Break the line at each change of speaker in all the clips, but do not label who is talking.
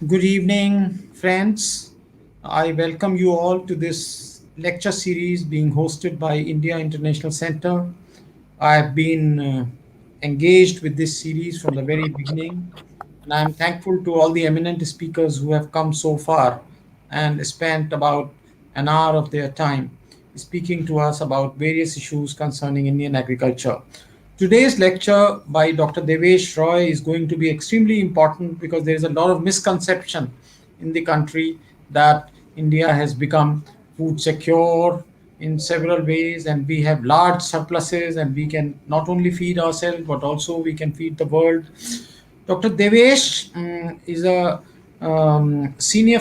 Good evening, friends. I welcome you all to this lecture series being hosted by India International Center. I have been engaged with this series from the very beginning, and I am thankful to all the eminent speakers who have come so far and spent about an hour of their time speaking to us about various issues concerning Indian agriculture. Today's lecture by Dr. Devesh Roy is going to be extremely important because there is a lot of misconception in the country that India has become food secure in several ways, and we have large surpluses, and we can not only feed ourselves but also we can feed the world. Dr. Devesh is a senior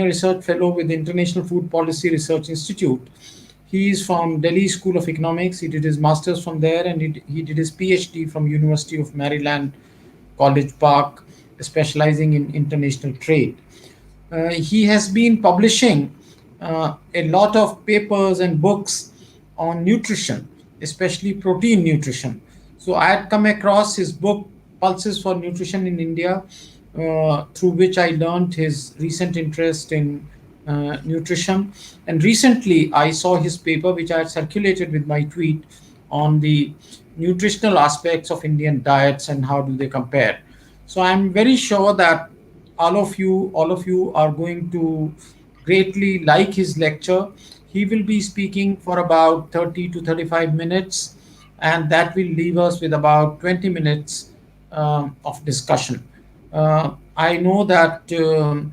research fellow with the International Food Policy Research Institute. He is from Delhi School of Economics. He did his master's from there, and he did his PhD from University of Maryland, College Park, specializing in international trade. He has been publishing a lot of papers and books on nutrition, especially protein nutrition. So I had come across his book, Pulses for Nutrition in India, through which I learned his recent interest in nutrition. And recently I saw his paper, which I had circulated with my tweet, on the nutritional aspects of Indian diets and how do they compare. So I'm very sure that all of you are going to greatly like his lecture. He will be speaking for about 30 to 35 minutes, and that will leave us with about 20 minutes of discussion. I know that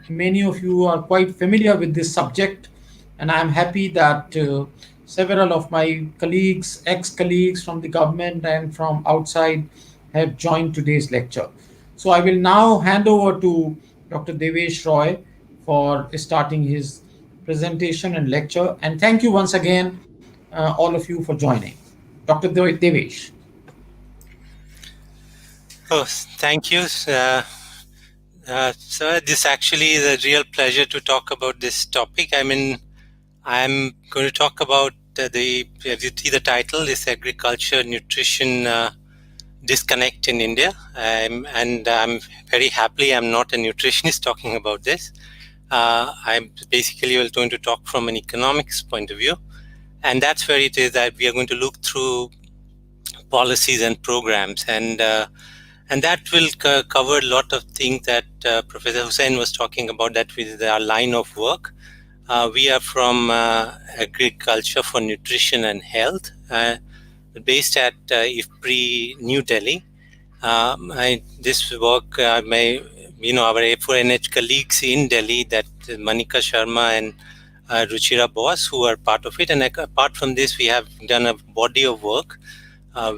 many of you are quite familiar with this subject, and I'm happy that several of my colleagues, ex colleagues from the government and from outside, have joined today's lecture. So I will now hand over to Dr. Devesh Roy for starting his presentation and lecture. And thank you once again, all of you, for joining. Dr. Devesh.
Oh, thank you. Sir, this actually is a real pleasure to talk about this topic. I'm going to talk about as you see the title, is agriculture, nutrition, disconnect in India. And I'm very happily, I'm not a nutritionist talking about this. I'm basically going to talk from an economics point of view. And that's where it is that we are going to look through policies and programs, and that will cover a lot of things that Professor Hussain was talking about, that with our line of work. We are from Agriculture for Nutrition and Health, based at IFPRI, New Delhi. This work, our A4NH colleagues in Delhi, that Manika Sharma and Ruchira Bose, who are part of it. And apart from this, we have done a body of work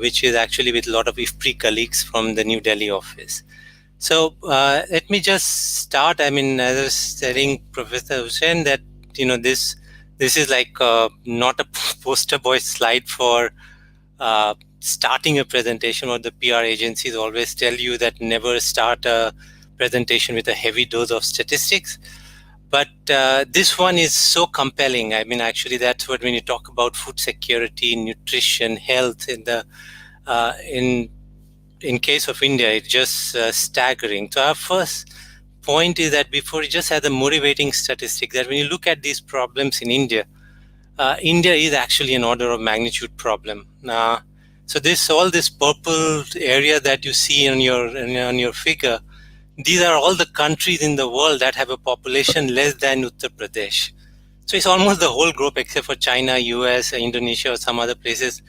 which is actually with a lot of IFPRI colleagues from the New Delhi office. So let me just start. I mean, as I was telling Professor Hussain, that this is like not a poster boy slide for starting a presentation. Or the PR agencies always tell you that never start a presentation with a heavy dose of statistics. But this one is so compelling. I mean, actually, that's what, when you talk about food security, nutrition, health, in case of India, it's just staggering. So our first point is that, before, just as a motivating statistic, that when you look at these problems in India, India is actually an order of magnitude problem. So all this purple area that you see on your figure, these are all the countries in the world that have a population less than Uttar Pradesh. So it's almost the whole group except for China, US, Indonesia, or some other places.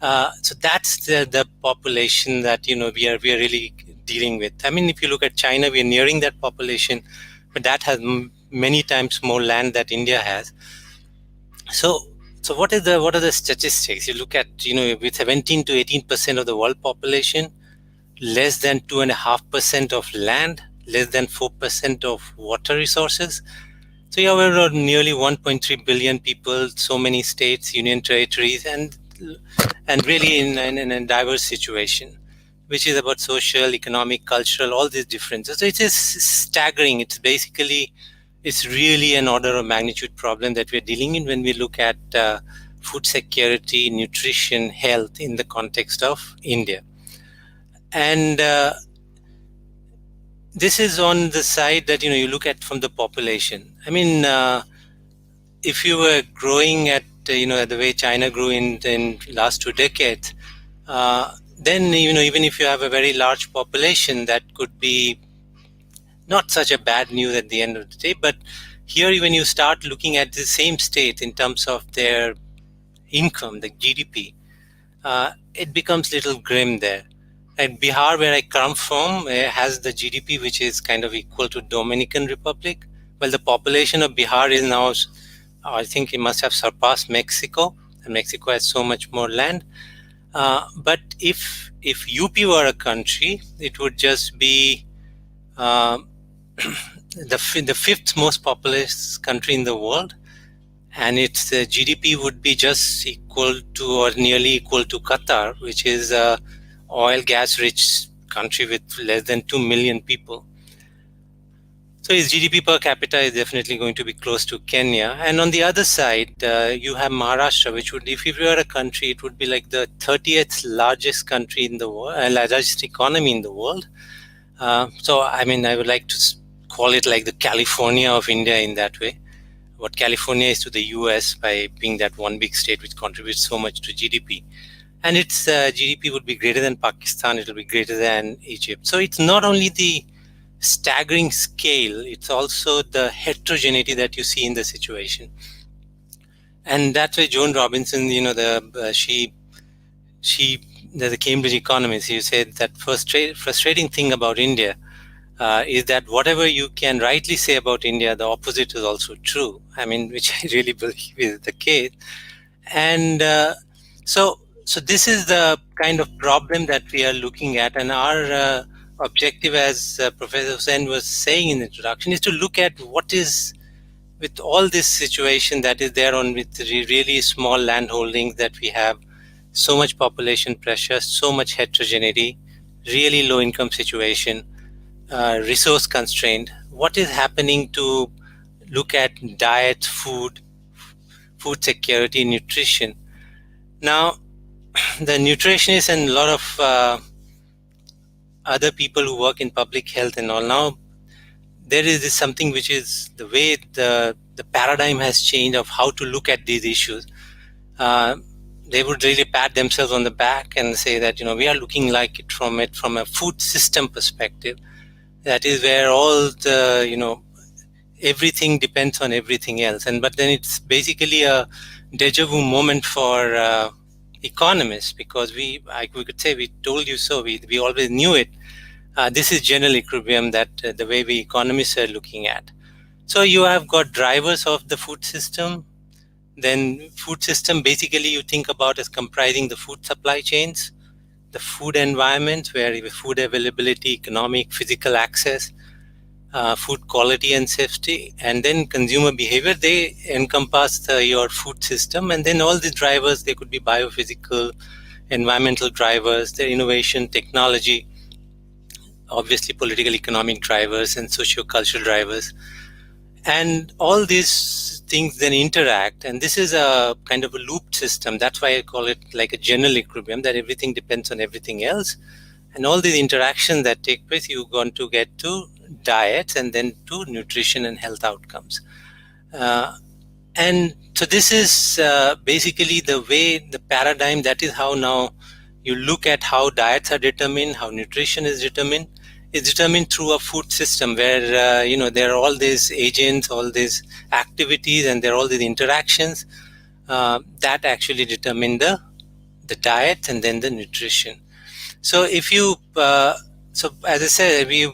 So that's the population that we are really dealing with. I mean, if you look at China, we are nearing that population, but that has many times more land that India has. So what are the statistics? You look at with 17 to 18% of the world population, less than 2.5% of land, less than 4% of water resources. So you have nearly 1.3 billion people, so many states, union territories, and really in a diverse situation, which is about social, economic, cultural, all these differences. So it is staggering. It's really an order of magnitude problem that we're dealing in when we look at food security, nutrition, health in the context of India. And this is on the side that you look at from the population. I mean, if you were growing at the way China grew in last 2 decades, then even if you have a very large population, that could be not such a bad news at the end of the day. But here, when you start looking at the same state in terms of their income, the GDP, it becomes a little grim there. And Bihar, where I come from, has the GDP which is kind of equal to Dominican Republic. Well, the population of Bihar is now, I think it must have surpassed Mexico, and Mexico has so much more land. But if UP were a country, it would just be the fifth most populous country in the world, and its GDP would be just equal to or nearly equal to Qatar, which is a oil gas rich country with less than 2 million people. So its GDP per capita is definitely going to be close to Kenya. And on the other side, you have Maharashtra, which would, if you were a country, it would be like the 30th largest country in the world, largest economy in the world. So, I mean, I would like to call it like the California of India in that way. What California is to the US by being that one big state which contributes so much to GDP. And its GDP would be greater than Pakistan, it will be greater than Egypt. So it's not only the staggering scale, it's also the heterogeneity that you see in the situation. And that's why Joan Robinson, the Cambridge economist, he said that frustrating thing about India is that whatever you can rightly say about India, the opposite is also true. I mean, which I really believe is the case. And so this is the kind of problem that we are looking at. And our objective, as Professor Hussain was saying in the introduction, is to look at what is, with all this situation that is there on with really small land holdings that we have, so much population pressure, so much heterogeneity, really low income situation, resource constraint. What is happening to look at diet, food security, nutrition? Now, the nutritionists and a lot of other people who work in public health and all, now there is this something which is the way the paradigm has changed of how to look at these issues. They would really pat themselves on the back and say that we are looking like it from a food system perspective. That is where all the everything depends on everything else. But then it's basically a deja vu moment for economists, because we could say we told you so. We always knew it. This is general equilibrium that the way we economists are looking at. So you have got drivers of the food system. Then food system basically you think about as comprising the food supply chains, the food environment where food availability, economic, physical access, food quality and safety, and then consumer behavior. They encompass your food system, and then all the drivers, they could be biophysical, environmental drivers, their innovation, technology, obviously political economic drivers and socio-cultural drivers. And all these things then interact, and this is a kind of a looped system. That's why I call it like a general equilibrium, that everything depends on everything else. And all these interactions that take place, you're going to get to diets and then to nutrition and health outcomes. And so this is basically the way, the paradigm, that is how now you look at how diets are determined, how nutrition is determined. It's determined through a food system where, there are all these agents, all these activities, and there are all these interactions that actually determine the diet and then the nutrition. So if you, so as I said, we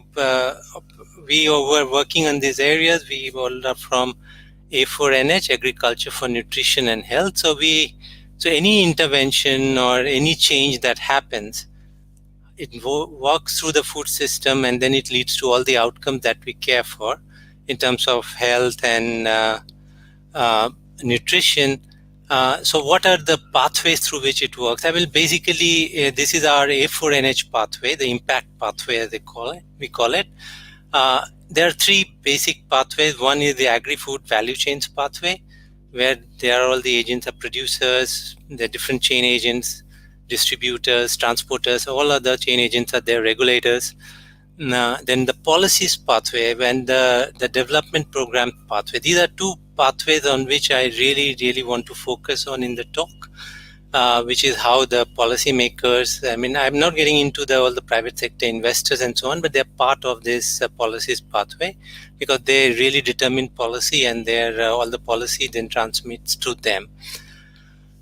were working on these areas. We all are from A4NH, Agriculture for Nutrition and Health. So any intervention or any change that happens, it walks through the food system, and then it leads to all the outcomes that we care for in terms of health and nutrition. So what are the pathways through which it works? I will basically, this is our A4NH pathway, the impact pathway as we call it. There are three basic pathways. One is the agri-food value chains pathway, where there are all the agents are producers, the different chain agents, distributors, transporters, all other chain agents are there, regulators. then the policies pathway, and the development program pathway. These are two pathways on which I really want to focus on in the talk. Which is how the policymakers, I mean, I'm not getting into all the private sector investors and so on, but they're part of this policies pathway, because they really determine policy, and all the policy then transmits to them.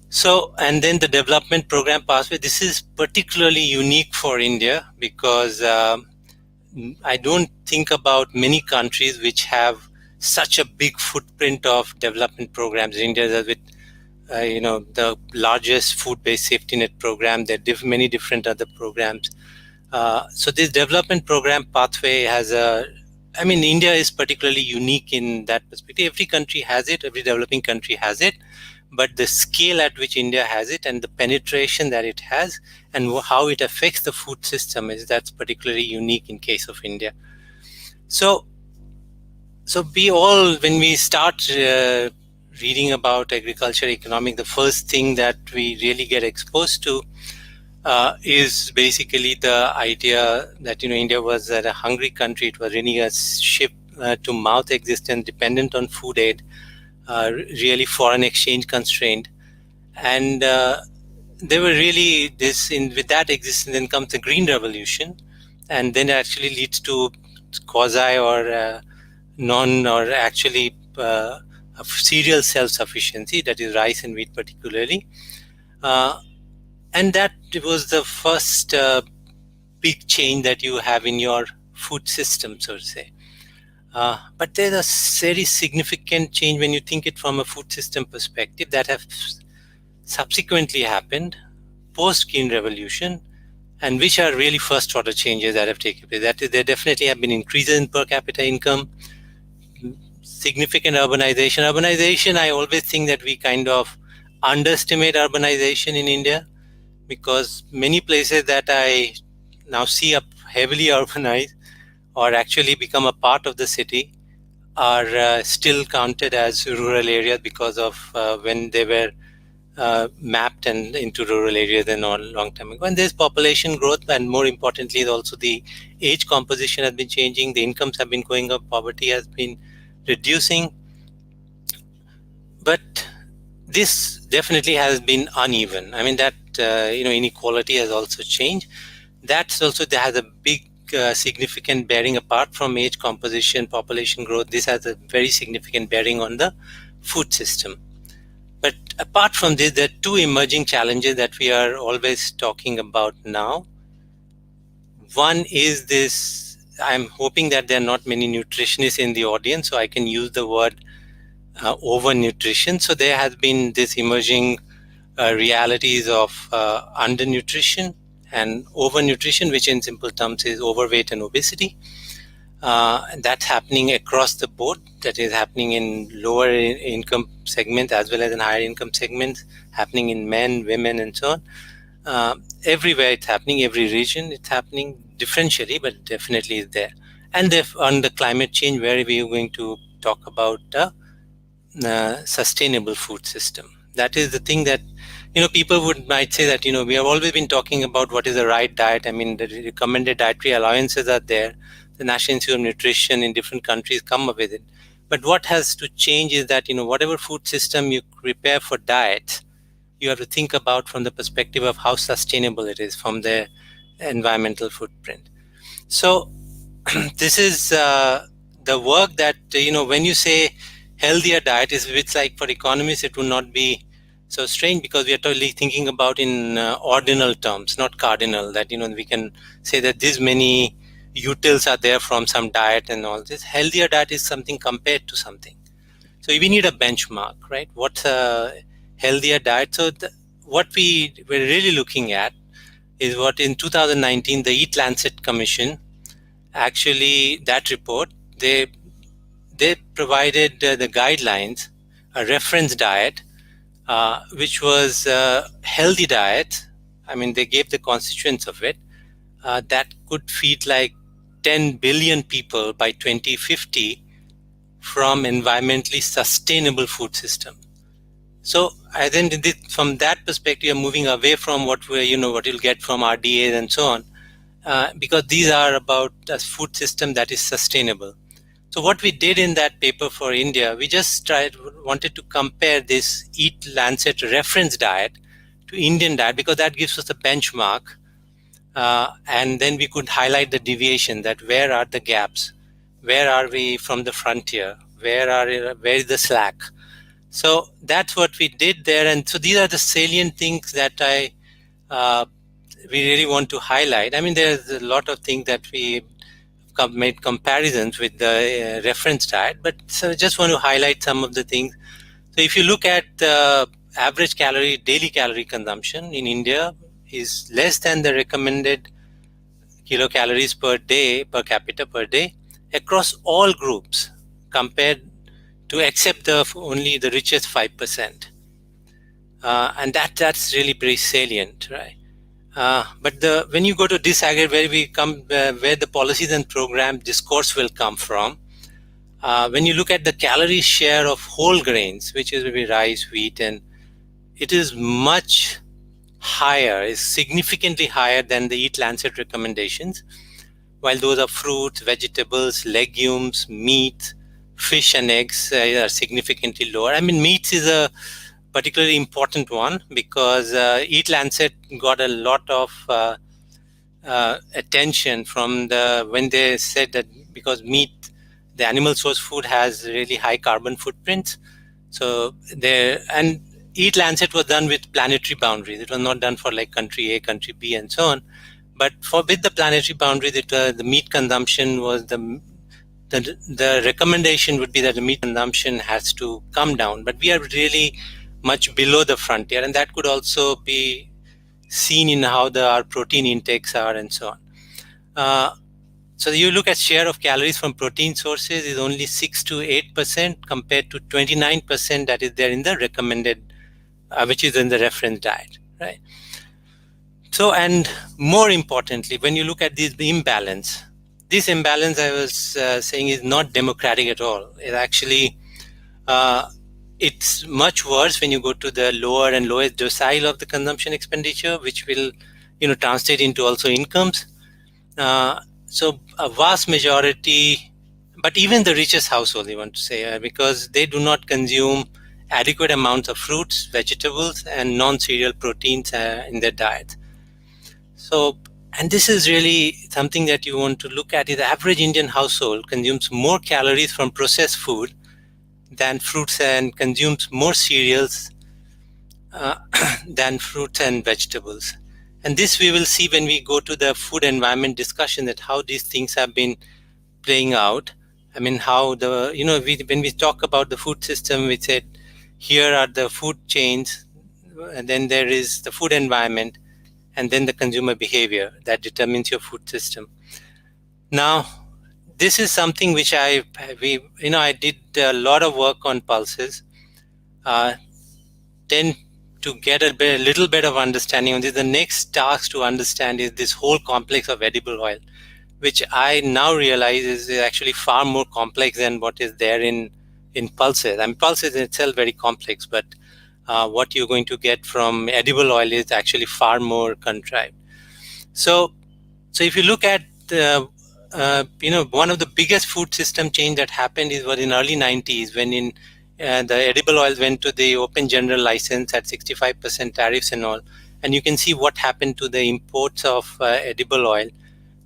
So, and then the development program pathway, this is particularly unique for India, because I don't think about many countries which have such a big footprint of development programs. India is with the largest food-based safety net program. There are many different other programs. So this development program pathway India is particularly unique in that perspective. Every country has it, every developing country has it, but the scale at which India has it and the penetration that it has and how it affects the food system that's particularly unique in case of India. So when we start reading about agriculture economics, the first thing that we really get exposed to is basically the idea that India was a hungry country. It was really a ship to mouth existence, dependent on food aid, really foreign exchange constrained, and they were really with that existence. Then comes the Green Revolution, and then it actually leads to quasi or non or actually cereal self-sufficiency, that is rice and wheat particularly, and that was the first big change that you have in your food system, so to say. But there's a very significant change when you think it from a food system perspective that have subsequently happened post Green Revolution, and which are really first order changes that have taken place. That is, there definitely have been increases in per capita income, significant urbanization. Urbanization, I always think that we kind of underestimate urbanization in India, because many places that I now see are heavily urbanized or actually become a part of the city are still counted as rural areas because of when they were mapped and into rural areas and all long time ago. And there's population growth, and more importantly, also the age composition has been changing. The incomes have been going up. Poverty has been reducing. But this definitely has been uneven. I mean, that inequality has also changed. That's also, there has a big significant bearing apart from age composition, population growth. This has a very significant bearing on the food system. But apart from this, there are two emerging challenges that we are always talking about now. One is this, I'm hoping that there are not many nutritionists in the audience, so I can use the word overnutrition. So there has been this emerging realities of undernutrition and overnutrition, which in simple terms is overweight and obesity. And that's happening across the board. That is happening in lower income segments as well as in higher income segments, happening in men, women, and so on. Everywhere it's happening, every region it's happening differentially, but definitely is there. And on the climate change, where we are going to talk about sustainable food system. That is the thing that people might say that we have always been talking about what is the right diet. I mean, the recommended dietary allowances are there. The National Institute of Nutrition in different countries come up with it. But what has to change is that whatever food system you prepare for diet, you have to think about from the perspective of how sustainable it is from the environmental footprint. So this is the work that when you say healthier diet, it's like for economists it will not be so strange, because we are totally thinking about in ordinal terms, not cardinal, that we can say that this many utils are there from some diet and all this. Healthier diet is something compared to something. So we need a benchmark, right? What's a healthier diet? So what we were really looking at is what in 2019 the Eat Lancet Commission, actually that report, they provided the guidelines, a reference diet, which was a healthy diet. I mean, they gave the constituents of it that could feed like 10 billion people by 2050 from environmentally sustainable food system. So I think from that perspective, you're moving away from what you'll get from RDAs and so on, because these are about a food system that is sustainable. So what we did in that paper for India, we just wanted to compare this Eat Lancet reference diet to Indian diet, because that gives us a benchmark, and then we could highlight the deviation, that where are the gaps, where are we from the frontier, where is the slack. So that's what we did there, and so these are the salient things that uh, we really want to highlight. I mean, there's a lot of things that we made comparisons with the reference diet, but so I just want to highlight some of the things. So if you look at the average daily calorie consumption in India is less than the recommended kilocalories per capita per day across all groups, compared to except only the richest 5%. And that's really very salient, right? But when you go to disaggregate, where the policies and program discourse will come from, when you look at the calorie share of whole grains, which is maybe rice, wheat, and it is much higher, is significantly higher than the Eat Lancet recommendations, while those are fruits, vegetables, legumes, meat, fish, and eggs are significantly lower. I mean, meats is a particularly important one, because Eat Lancet got a lot of attention from when they said that because meat, the animal source food, has really high carbon footprints. So and Eat Lancet was done with planetary boundaries. It was not done for like country A, country B, and so on. But with the planetary boundaries, the meat consumption was the recommendation would be that the meat consumption has to come down. But we are really much below the frontier, and that could also be seen in how our protein intakes are and so on. So you look at share of calories from protein sources is only 6 to 8% compared to 29% that is there in the recommended, which is in the reference diet, right? So, and more importantly, when you look at this imbalance I was saying is not democratic at all. It actually, it's much worse when you go to the lower and lowest decile of the consumption expenditure, which will, translate into also incomes. So a vast majority, but even the richest household, you want to say, because they do not consume adequate amounts of fruits, vegetables, and non-cereal proteins in their diet. So, and this is really something that you want to look at. The average Indian household consumes more calories from processed food than fruits, and consumes more cereals than fruits and vegetables. And this we will see when we go to the food environment discussion, that how these things have been playing out. I mean, how when we talk about the food system, we said here are the food chains, and then there is the food environment, and then the consumer behavior that determines your food system. Now, this is something which I did a lot of work on pulses. Then to get a little bit of understanding on this, the next task to understand is this whole complex of edible oil, which I now realize is actually far more complex than what is there in pulses. I mean, pulses in itself very complex, but what you're going to get from edible oil is actually far more contrived. So if you look at one of the biggest food system change that happened was in early 90s, when the edible oils went to the open general license at 65% tariffs and all, and you can see what happened to the imports of edible oil.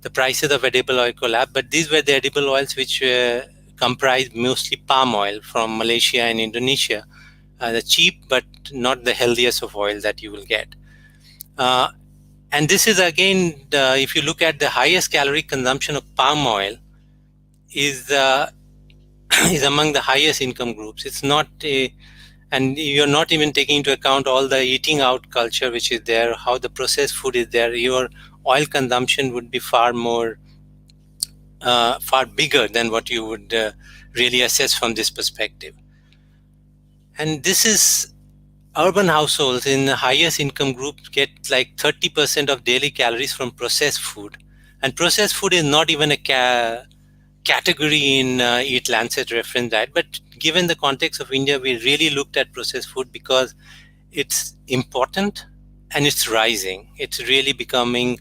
The prices of edible oil collapsed, but these were the edible oils which comprised mostly palm oil from Malaysia and Indonesia, the cheap but not the healthiest of oil that you will get. And this is again, if you look at the highest calorie consumption of palm oil is among the highest income groups. It's not and you're not even taking into account all the eating out culture which is there, how the processed food is there. Your oil consumption would be far bigger than what you would really assess from this perspective. And this is urban households in the highest income group get like 30% of daily calories from processed food. And processed food is not even a category in Eat Lancet reference diet. But given the context of India, we really looked at processed food because it's important and it's rising. It's really becoming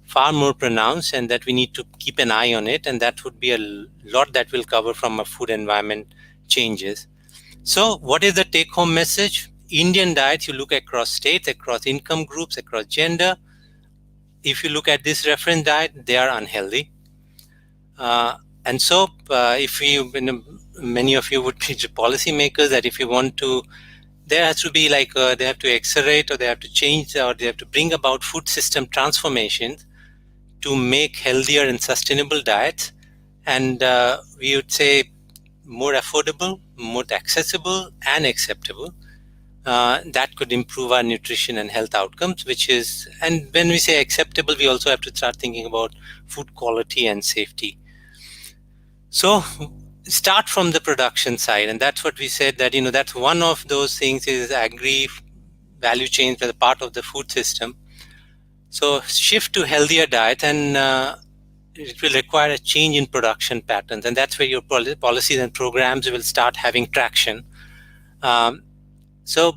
far more pronounced, and that we need to keep an eye on it, and that would be a lot that will cover from our food environment changes. So what is the take-home message? Indian diets, you look across states, across income groups, across gender. If you look at this reference diet, they are unhealthy. And so if you, many of you would be policymakers, that if you want to, there has to be like, they have to accelerate, or they have to change, or they have to bring about food system transformations to make healthier and sustainable diets. And we would say more affordable, more accessible, and acceptable. That could improve our nutrition and health outcomes, which is, and when we say acceptable, we also have to start thinking about food quality and safety. So start from the production side, and that's what we said, that that's one of those things, is agri value chains as a part of the food system. So shift to healthier diet, and it will require a change in production patterns, and that's where your policies and programs will start having traction. So,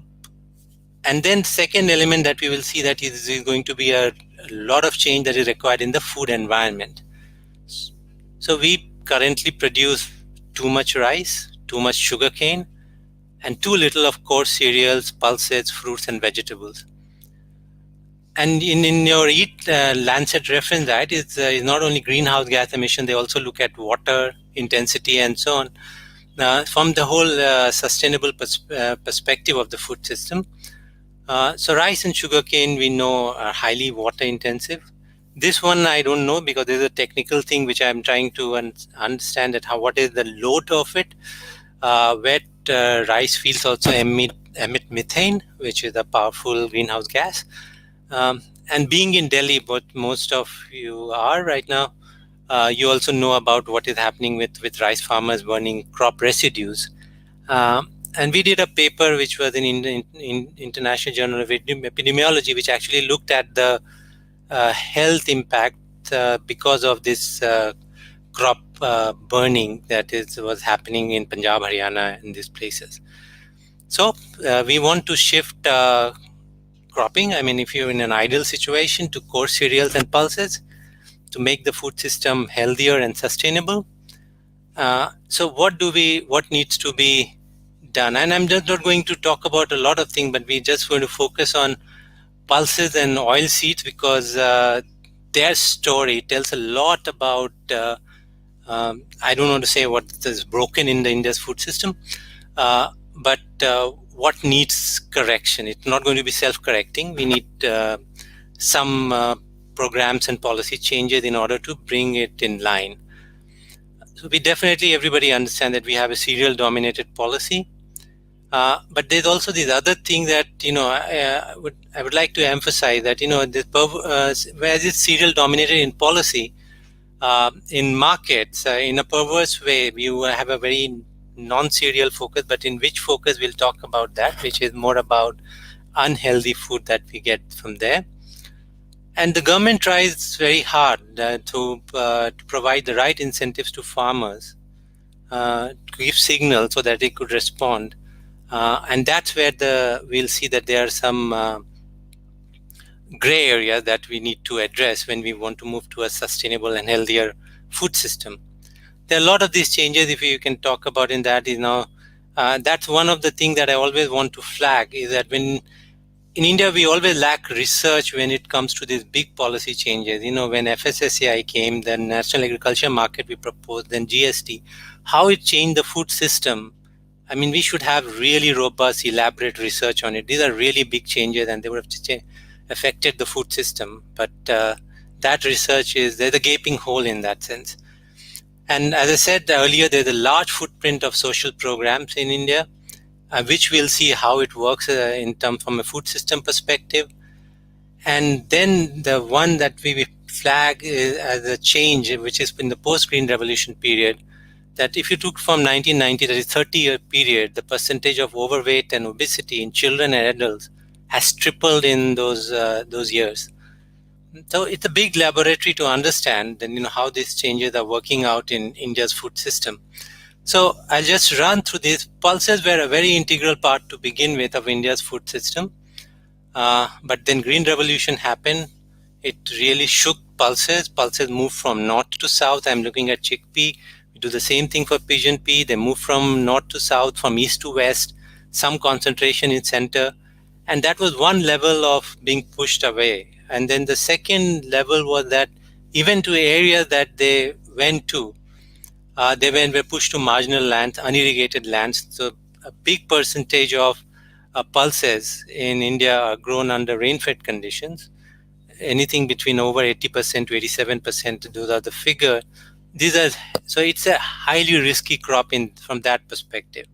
and then second element that we will see, that is going to be a lot of change that is required in the food environment. So we currently produce too much rice, too much sugarcane, and too little of coarse cereals, pulses, fruits, and vegetables. And in your Eat Lancet reference diet is not only greenhouse gas emission, they also look at water intensity and so on. From the whole sustainable perspective of the food system. So rice and sugarcane, we know, are highly water intensive. This one I don't know, because there's a technical thing which I'm trying to understand, that what is the load of it. Wet rice fields also emit methane, which is a powerful greenhouse gas. And being in Delhi, but most of you are right now, you also know about what is happening with rice farmers burning crop residues. And we did a paper which was in International Journal of Epidemiology, which actually looked at the health impact because of this crop burning that was happening in Punjab, Haryana, and these places. So we want to shift cropping. I mean, if you're in an ideal situation, to coarse cereals and pulses to make the food system healthier and sustainable. So what needs to be done? And I'm just not going to talk about a lot of things, but we're just going to focus on pulses and oil seeds, because their story tells a lot about, I don't want to say what is broken in the India's food system, but what needs correction. It's not going to be self-correcting. We need some programs and policy changes in order to bring it in line. So we definitely, everybody understand that we have a cereal dominated policy, but there's also this other thing that I would like to emphasize, that whereas it's cereal dominated in policy, in markets, in a perverse way, you have a very non-cereal focus, but in which focus we'll talk about that, which is more about unhealthy food that we get from there. And the government tries very hard to provide the right incentives to farmers, to give signals so that they could respond. And that's where we'll see that there are some gray areas that we need to address when we want to move to a sustainable and healthier food system. There are a lot of these changes, if you can talk about in that, that's one of the things that I always want to flag, is that in India, we always lack research when it comes to these big policy changes. When FSSAI came, then National Agriculture Market we proposed, then GST, how it changed the food system. I mean, we should have really robust, elaborate research on it. These are really big changes, and they would have affected the food system. But that research there's a gaping hole in that sense. And as I said earlier, there's a large footprint of social programs in India, which we'll see how it works in terms from a food system perspective. And then the one that we flag as a change, which is in the post-Green Revolution period, that if you took from 1990, that is 30-year period, the percentage of overweight and obesity in children and adults has tripled in those years. So it's a big laboratory to understand how these changes are working out in India's food system. So I'll just run through these. Pulses were a very integral part to begin with of India's food system. But then Green Revolution happened. It really shook pulses. Pulses move from north to south. I'm looking at chickpea. We do the same thing for pigeon pea. They move from north to south, from east to west, some concentration in center. And that was one level of being pushed away. And then the second level was that even to areas that they went to, they were pushed to marginal lands, unirrigated lands. So a big percentage of pulses in India are grown under rain-fed conditions. Anything between over 80% to 87%, those are the figure. These are, so it's a highly risky crop from that perspective.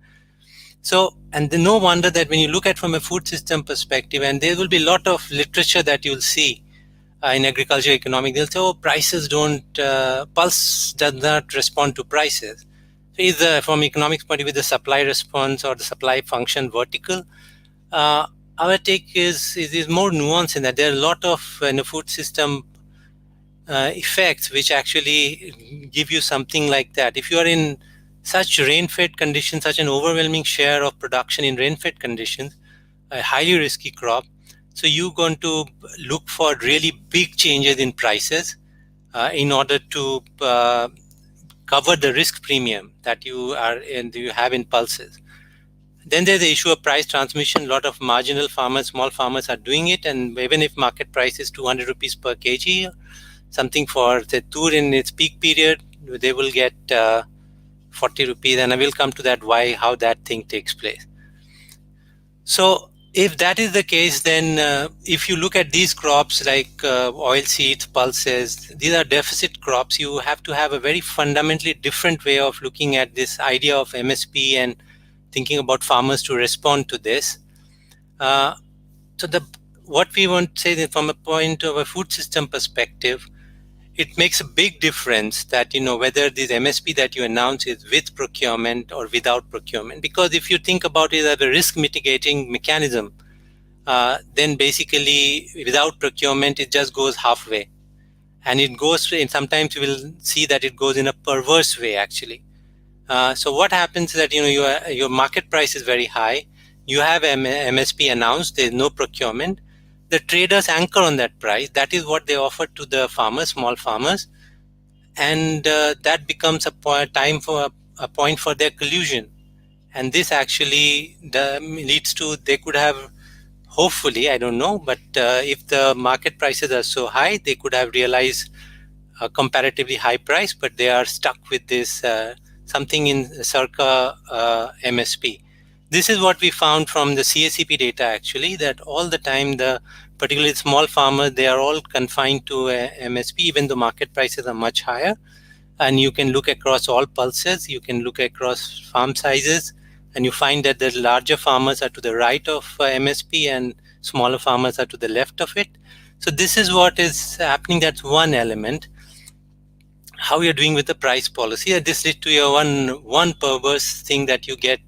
So, and no wonder that when you look at from a food system perspective, and there will be a lot of literature that you'll see in agriculture economics, they'll say, oh, prices don't, pulse does not respond to prices. So either from economics point of view, the supply response or the supply function vertical. Our take is more nuanced in that there are a lot of in the food system effects which actually give you something like that. If you are in such rain-fed conditions, such an overwhelming share of production in rain-fed conditions, a highly risky crop, so you're going to look for really big changes in prices in order to cover the risk premium that you have in pulses. Then there's the issue of price transmission. A lot of marginal farmers, small farmers are doing it, and even if market price is 200 rupees per kg, something for the tur in its peak period, they will get 40 rupees, and I will come to that how that thing takes place. So if that is the case, then if you look at these crops like oilseeds, pulses, these are deficit crops. You have to have a very fundamentally different way of looking at this idea of MSP and thinking about farmers to respond to this. So what we want to say that from a point of a food system perspective, it makes a big difference that, whether this MSP that you announce is with procurement or without procurement. Because if you think about it as a risk mitigating mechanism, then basically without procurement, it just goes halfway. And it goes, and sometimes you will see that it goes in a perverse way, actually. So what happens is that, your market price is very high. You have MSP announced, there is no procurement. The traders anchor on that price. That is what they offer to the farmers, small farmers, and that becomes a point for their collusion. And this actually leads to, they could have, hopefully, I don't know, but if the market prices are so high, they could have realized a comparatively high price, but they are stuck with this something in circa MSP. This is what we found from the CACP data, actually, that all the time, particularly small farmers, they are all confined to MSP, even though market prices are much higher. And you can look across all pulses, you can look across farm sizes, and you find that the larger farmers are to the right of MSP and smaller farmers are to the left of it. So this is what is happening. That's one element. How you're doing with the price policy. This leads to your one perverse thing that you get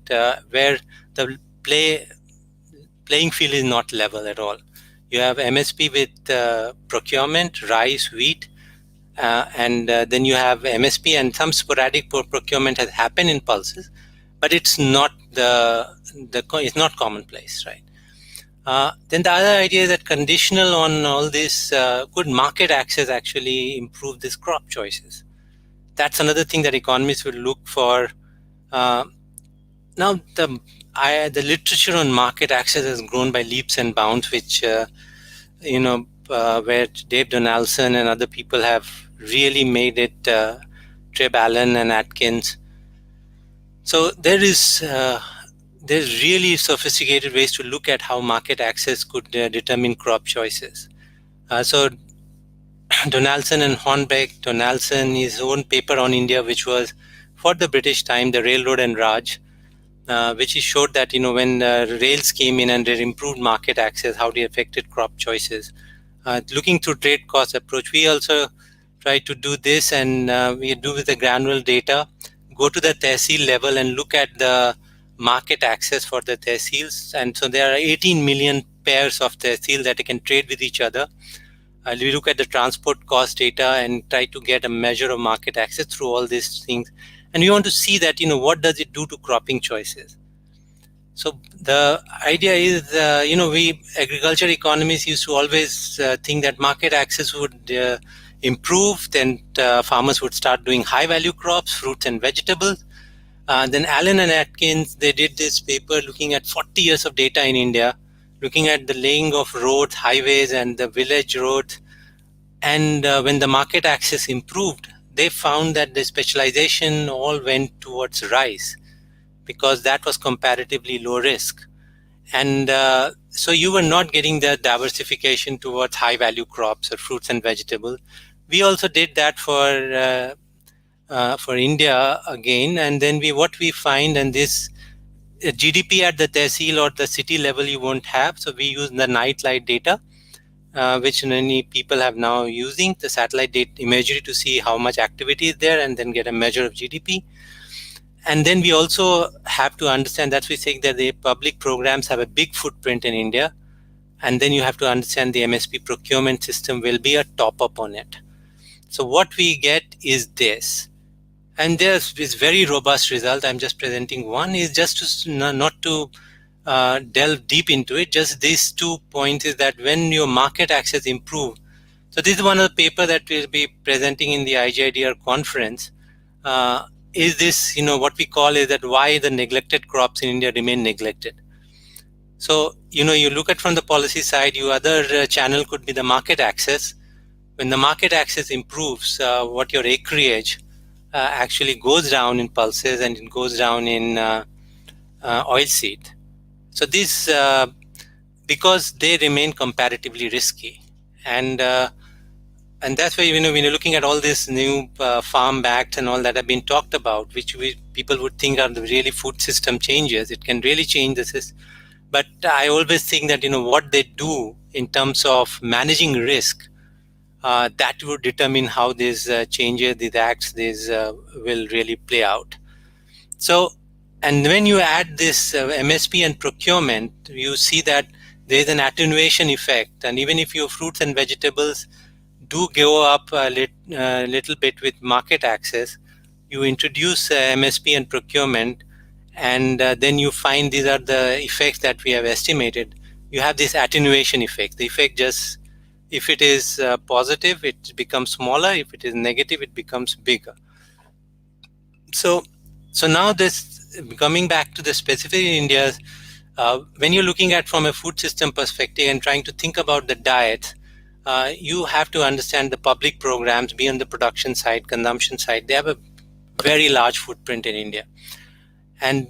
where the playing field is not level at all. You have MSP with procurement, rice, wheat, and then you have MSP, and some sporadic procurement has happened in pulses, but it's not it's not commonplace, right? Then the other idea is that conditional on all this good market access actually improve these crop choices. That's another thing that economists will look for. Now the literature on market access has grown by leaps and bounds, which where Dave Donaldson and other people have really made it. Treb Allen and Atkins. So there's really sophisticated ways to look at how market access could determine crop choices. So Donaldson and Hornbeck, Donaldson, his own paper on India, which was for the British time, the Railroad and Raj, which he showed that, when rails came in and they improved market access, how they affected crop choices. Looking through trade cost approach, we also try to do this, and we do with the granular data, go to the tehsil level and look at the market access for the tehsils. And so there are 18 million pairs of tehsil that can trade with each other. We look at the transport cost data and try to get a measure of market access through all these things. And we want to see that, what does it do to cropping choices? So the idea is, we agriculture economists used to always think that market access would improved, then farmers would start doing high value crops, fruits and vegetables. Then Allen and Atkins, they did this paper looking at 40 years of data in India, looking at the laying of roads, highways, and the village roads. And when the market access improved, they found that the specialization all went towards rice because that was comparatively low risk. And so you were not getting the diversification towards high value crops or fruits and vegetables. We also did that for India again. And then what we find, and this GDP at the tehsil or the city level you won't have. So we use the nightlight data, which many people have now using the satellite data imagery to see how much activity is there and then get a measure of GDP. And then we also have to understand that we say that the public programs have a big footprint in India. And then you have to understand the MSP procurement system will be a top up on it. So what we get is this. And there's this very robust result. I'm just presenting one is just to not to delve deep into it. Just these 2 points is that when your market access improve. So this is one of the paper that we'll be presenting in the IGIDR conference. Is this, what we call is that why the neglected crops in India remain neglected. So, you look at from the policy side, your other channel could be the market access. When the market access improves, what your acreage actually goes down in pulses and it goes down in oilseed. So this, because they remain comparatively risky. And that's why, when you're looking at all this new farm acts and all that have been talked about, which people would think are the really food system changes, it can really change the system. But I always think that, what they do in terms of managing risk, that would determine how these changes, these acts, will really play out. So, and when you add this MSP and procurement, you see that there is an attenuation effect. And even if your fruits and vegetables do go up a little bit with market access, you introduce MSP and procurement, and then you find these are the effects that we have estimated. You have this attenuation effect. The effect just, if it is positive, it becomes smaller. If it is negative, it becomes bigger. So now this, coming back to the specific in India, when you're looking at from a food system perspective and trying to think about the diet, you have to understand the public programs, be on the production side, consumption side. They have a very large footprint in India. And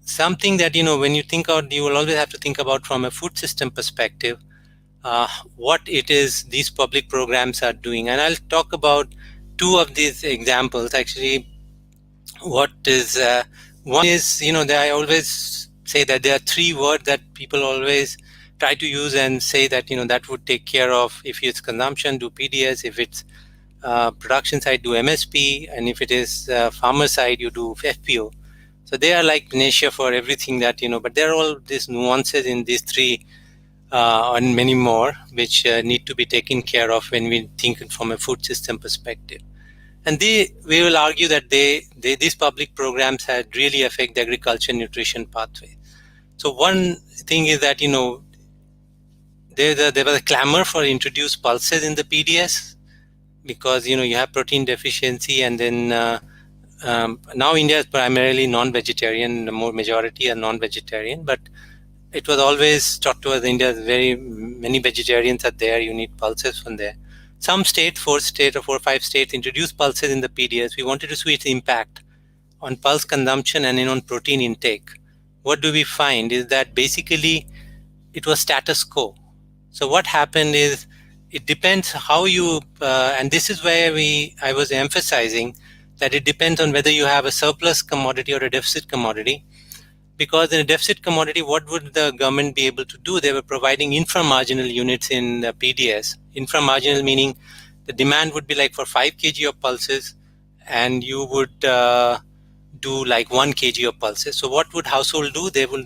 something that, when you think out, you will always have to think about from a food system perspective, what it is these public programs are doing. And I'll talk about two of these examples. Actually, what is one is, I always say that there are three words that people always try to use and say that, that would take care of, if it's consumption, do PDS, if it's production side, do MSP, and if it is farmer side, you do FPO. So they are like panacea for everything that, but there are all these nuances in these three and many more, which need to be taken care of when we think from a food system perspective. And we will argue that these public programs had really affect the agriculture nutrition pathway. So one thing is that, there was a clamor for introduce pulses in the PDS because, you have protein deficiency, and then now India is primarily non-vegetarian, the more majority are non-vegetarian, but it was always taught to us India very many vegetarians are there, you need pulses from there. Some state, 4 or 5 states introduced pulses in the PDS. We wanted to see its impact on pulse consumption and on protein intake. What do we find is that basically it was status quo. So what happened is, it depends how you, and this is where I was emphasizing that it depends on whether you have a surplus commodity or a deficit commodity. Because in a deficit commodity, what would the government be able to do? They were providing inframarginal units in the PDS. Inframarginal meaning the demand would be like for 5 kg of pulses, and you would do like 1 kg of pulses. So what would household do? They will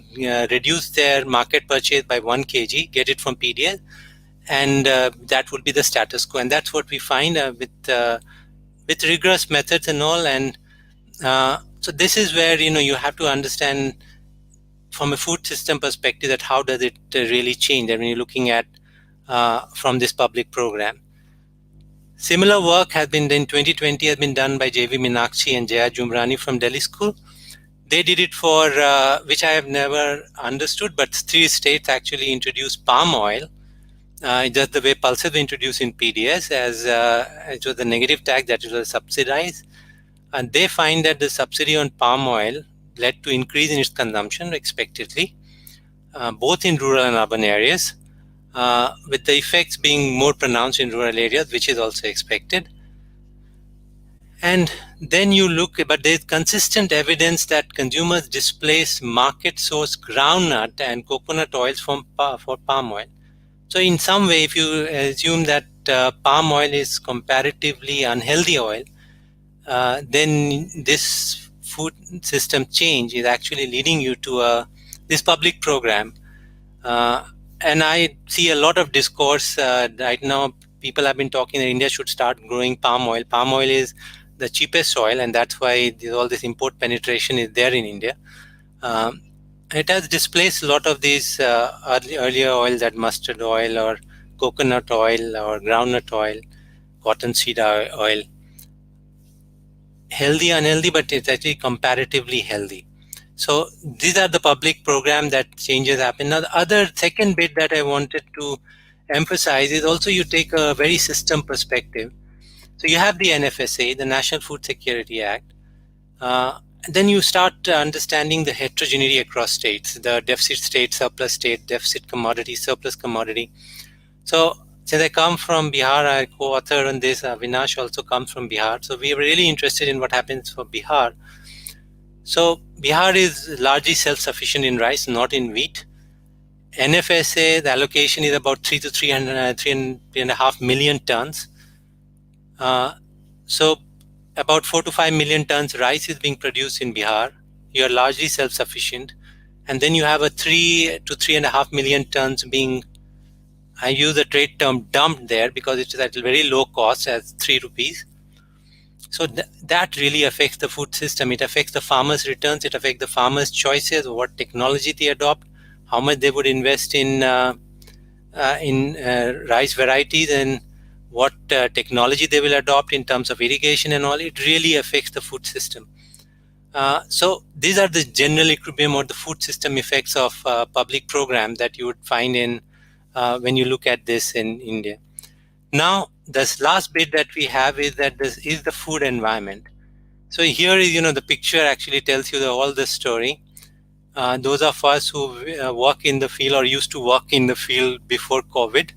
reduce their market purchase by 1 kg, get it from PDS, and that would be the status quo. And that's what we find with rigorous methods and all. And so this is where, you have to understand from a food system perspective that how does it really change, and when you're looking at from this public program. Similar work has been in 2020 has been done by J.V. Meenakshi and Jaya Jumrani from Delhi School. They did it for, which I have never understood, but 3 states actually introduced palm oil, just the way pulses were introduced in PDS, as it was the negative tax that it was subsidized. And they find that the subsidy on palm oil led to increase in its consumption expectedly, both in rural and urban areas, with the effects being more pronounced in rural areas, which is also expected. And then you look, but there's consistent evidence that consumers displace market source groundnut and coconut oils for palm oil. So in some way, if you assume that palm oil is comparatively unhealthy oil, then this food system change is actually leading you to this public program. And I see a lot of discourse right now. People have been talking that India should start growing palm oil. Palm oil is the cheapest oil, and that's why all this import penetration is there in India. It has displaced a lot of these earlier oils, like mustard oil or coconut oil or groundnut oil, cottonseed oil. Healthy, unhealthy, but it's actually comparatively healthy. So these are the public program that changes happen. Now, the other second bit that I wanted to emphasize is also you take a very system perspective. So you have the NFSA, the National Food Security Act. Then you start understanding the heterogeneity across states, the deficit state, surplus state, deficit commodity, surplus commodity. So since I come from Bihar, I co-author on this. Vinash also comes from Bihar. So we are really interested in what happens for Bihar. So Bihar is largely self-sufficient in rice, not in wheat. NFSA, the allocation is about 3.5 million tons. So about 4 to 5 million tons rice is being produced in Bihar. You are largely self-sufficient. And then you have a 3 to 3.5 million tons being, I use the trade term dumped there because it is at a very low cost as 3 rupees. So that really affects the food system. It affects the farmers' returns. It affects the farmers' choices, what technology they adopt, how much they would invest in rice varieties, and what technology they will adopt in terms of irrigation and all. It really affects the food system. So these are the general equilibrium or the food system effects of public program that you would find in when you look at this in India. Now, this last bit that we have is that this is the food environment. So here is, the picture actually tells you all the story. Those of us who work in the field or used to work in the field before COVID,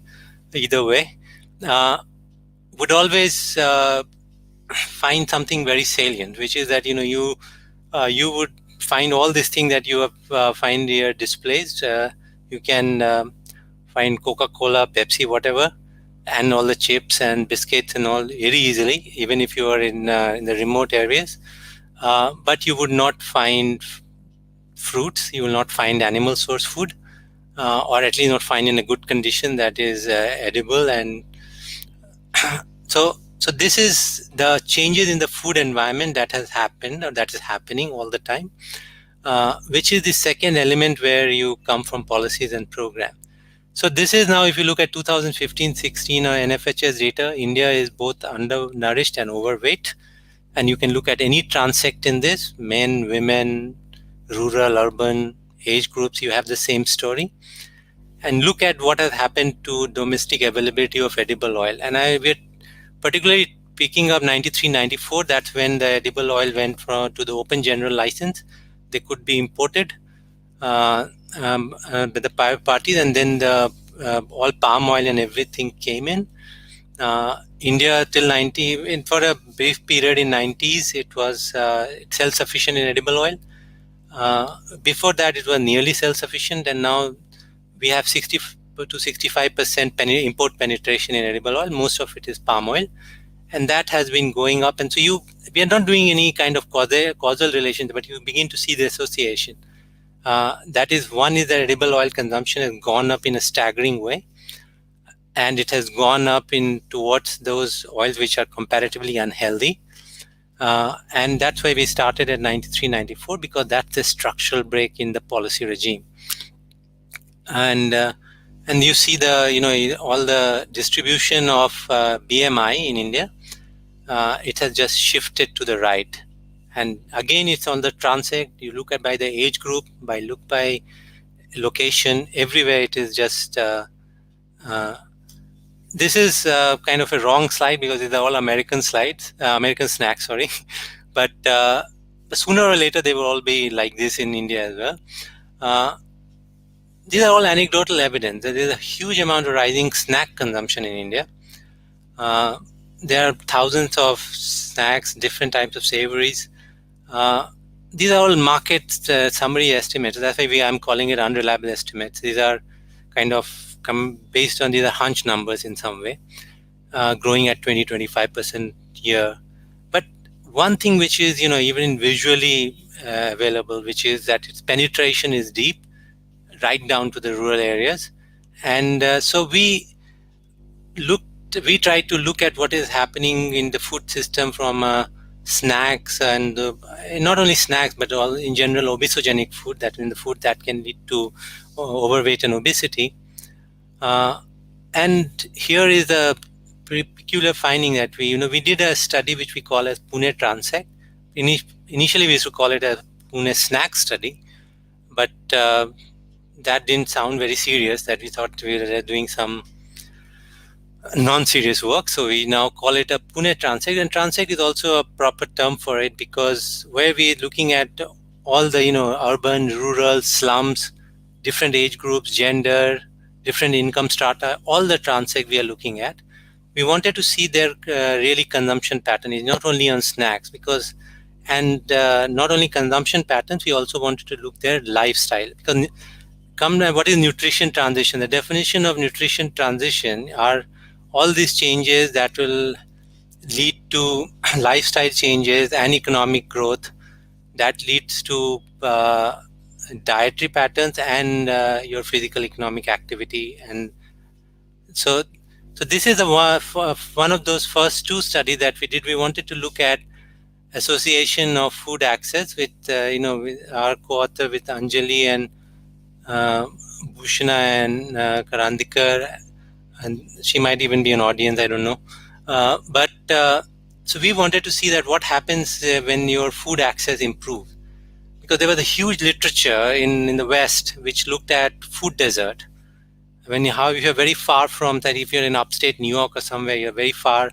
either way, would always find something very salient, which is that, you would find all these things that you have find here displays. You can find Coca-Cola, Pepsi, whatever, and all the chips and biscuits and all very easily, even if you are in the remote areas. But you would not find fruits. You will not find animal source food, or at least not find in a good condition that is edible. And so this is the changes in the food environment that has happened or that is happening all the time, which is the second element where you come from policies and program. So this is now, if you look at 2015-16 NFHS data, India is both undernourished and overweight. And you can look at any transect in this, men, women, rural, urban, age groups, you have the same story. And look at what has happened to domestic availability of edible oil. And we're particularly picking up 93, 94, that's when the edible oil went to the open general license. They could be imported by the private parties, and then the all palm oil and everything came in. India till 90, for a brief period in 90s, it was self-sufficient in edible oil. Before that, it was nearly self-sufficient, and now we have 60 to 65% import penetration in edible oil. Most of it is palm oil, and that has been going up. And so we are not doing any kind of causal relation, but you begin to see the association. That is, one is that edible oil consumption has gone up in a staggering way, and it has gone up in towards those oils which are comparatively unhealthy. And that's why we started at 93, 94, because that's the structural break in the policy regime. And And you see all the distribution of BMI in India. It has just shifted to the right. And again, it's on the transect. You look at by the age group, by location, everywhere it is just. Uh, this is kind of a wrong slide because these are all American slides, American snacks, sorry. But sooner or later, they will all be like this in India as well. These are all anecdotal evidence that there is a huge amount of rising snack consumption in India. Uh, there are thousands of snacks, different types of savories. These are all market summary estimates. That's why I'm calling it unreliable estimates. These are kind of based on these are hunch numbers in some way, growing at 20-25% year. But one thing which is even visually available, which is that its penetration is deep, right down to the rural areas, and so we try to look at what is happening in the food system from snacks and not only snacks but all in general obesogenic food, that in the food that can lead to overweight and obesity. And here is a peculiar finding that we did a study which we call as Pune Transect. Initially we used to call it a Pune snack study, but that didn't sound very serious, that we thought we were doing some non-serious work, so we now call it a Pune Transect. And Transect is also a proper term for it because where we're looking at all the urban, rural, slums, different age groups, gender, different income strata, all the Transect we are looking at. We wanted to see their really consumption pattern is not only on snacks and not only consumption patterns, we also wanted to look their lifestyle, because what is nutrition transition? The definition of nutrition transition are all these changes that will lead to lifestyle changes and economic growth that leads to dietary patterns and your physical economic activity. And so this is one of those first two studies that we did. We wanted to look at association of food access with with our co-author with Anjali and Bhushana and Karandikar, and she might even be an audience, I don't know. So we wanted to see that what happens when your food access improves, because there was a huge literature in the West which looked at food desert. If you're very far from that, if you're in upstate New York or somewhere, you're very far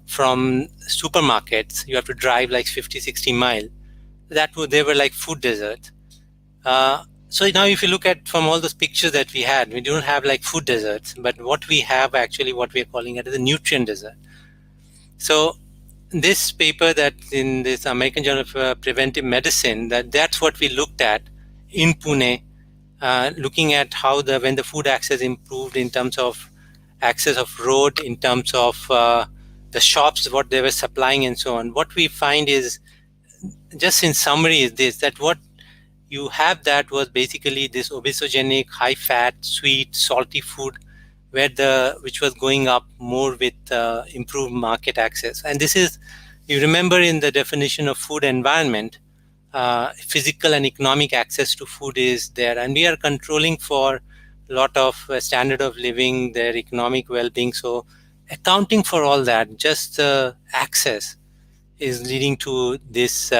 from supermarkets, you have to drive like 50-60 miles. They were like food deserts. So now if you look at from all those pictures that we had, we don't have like food deserts, but what we have actually, what we're calling it is a nutrient desert. So this paper that in this American Journal of Preventive Medicine, that's what we looked at in Pune, looking at how when the food access improved in terms of access of road, in terms of the shops, what they were supplying and so on. What we find is, just in summary, is this, that what you have that was basically this obesogenic, high fat, sweet, salty food, which was going up more with improved market access. And this is, you remember in the definition of food environment, physical and economic access to food is there, and we are controlling for a lot of standard of living, their economic well-being. So accounting for all that, just access is leading to this.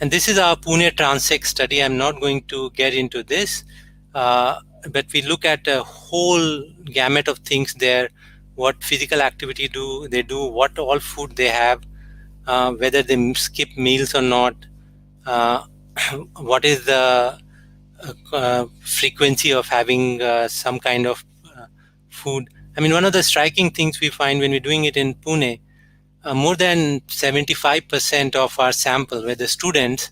And this is our Pune Transect study. I'm not going to get into this, but we look at a whole gamut of things there. What physical activity they do, what all food they have, whether they skip meals or not, what is the frequency of having some kind of food. I mean, one of the striking things we find when we're doing it in Pune, more than 75% of our sample were the students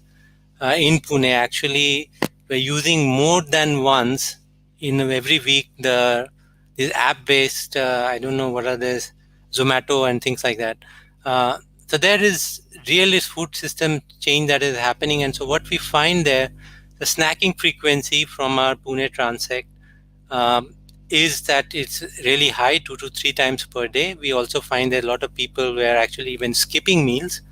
in Pune actually were using more than once in every week this app-based, I don't know what are this, Zomato and things like that. So there is really food system change that is happening. And so what we find there, the snacking frequency from our Pune Transect is that it's really high, 2 to 3 times per day. We also find that a lot of people were actually even skipping meals.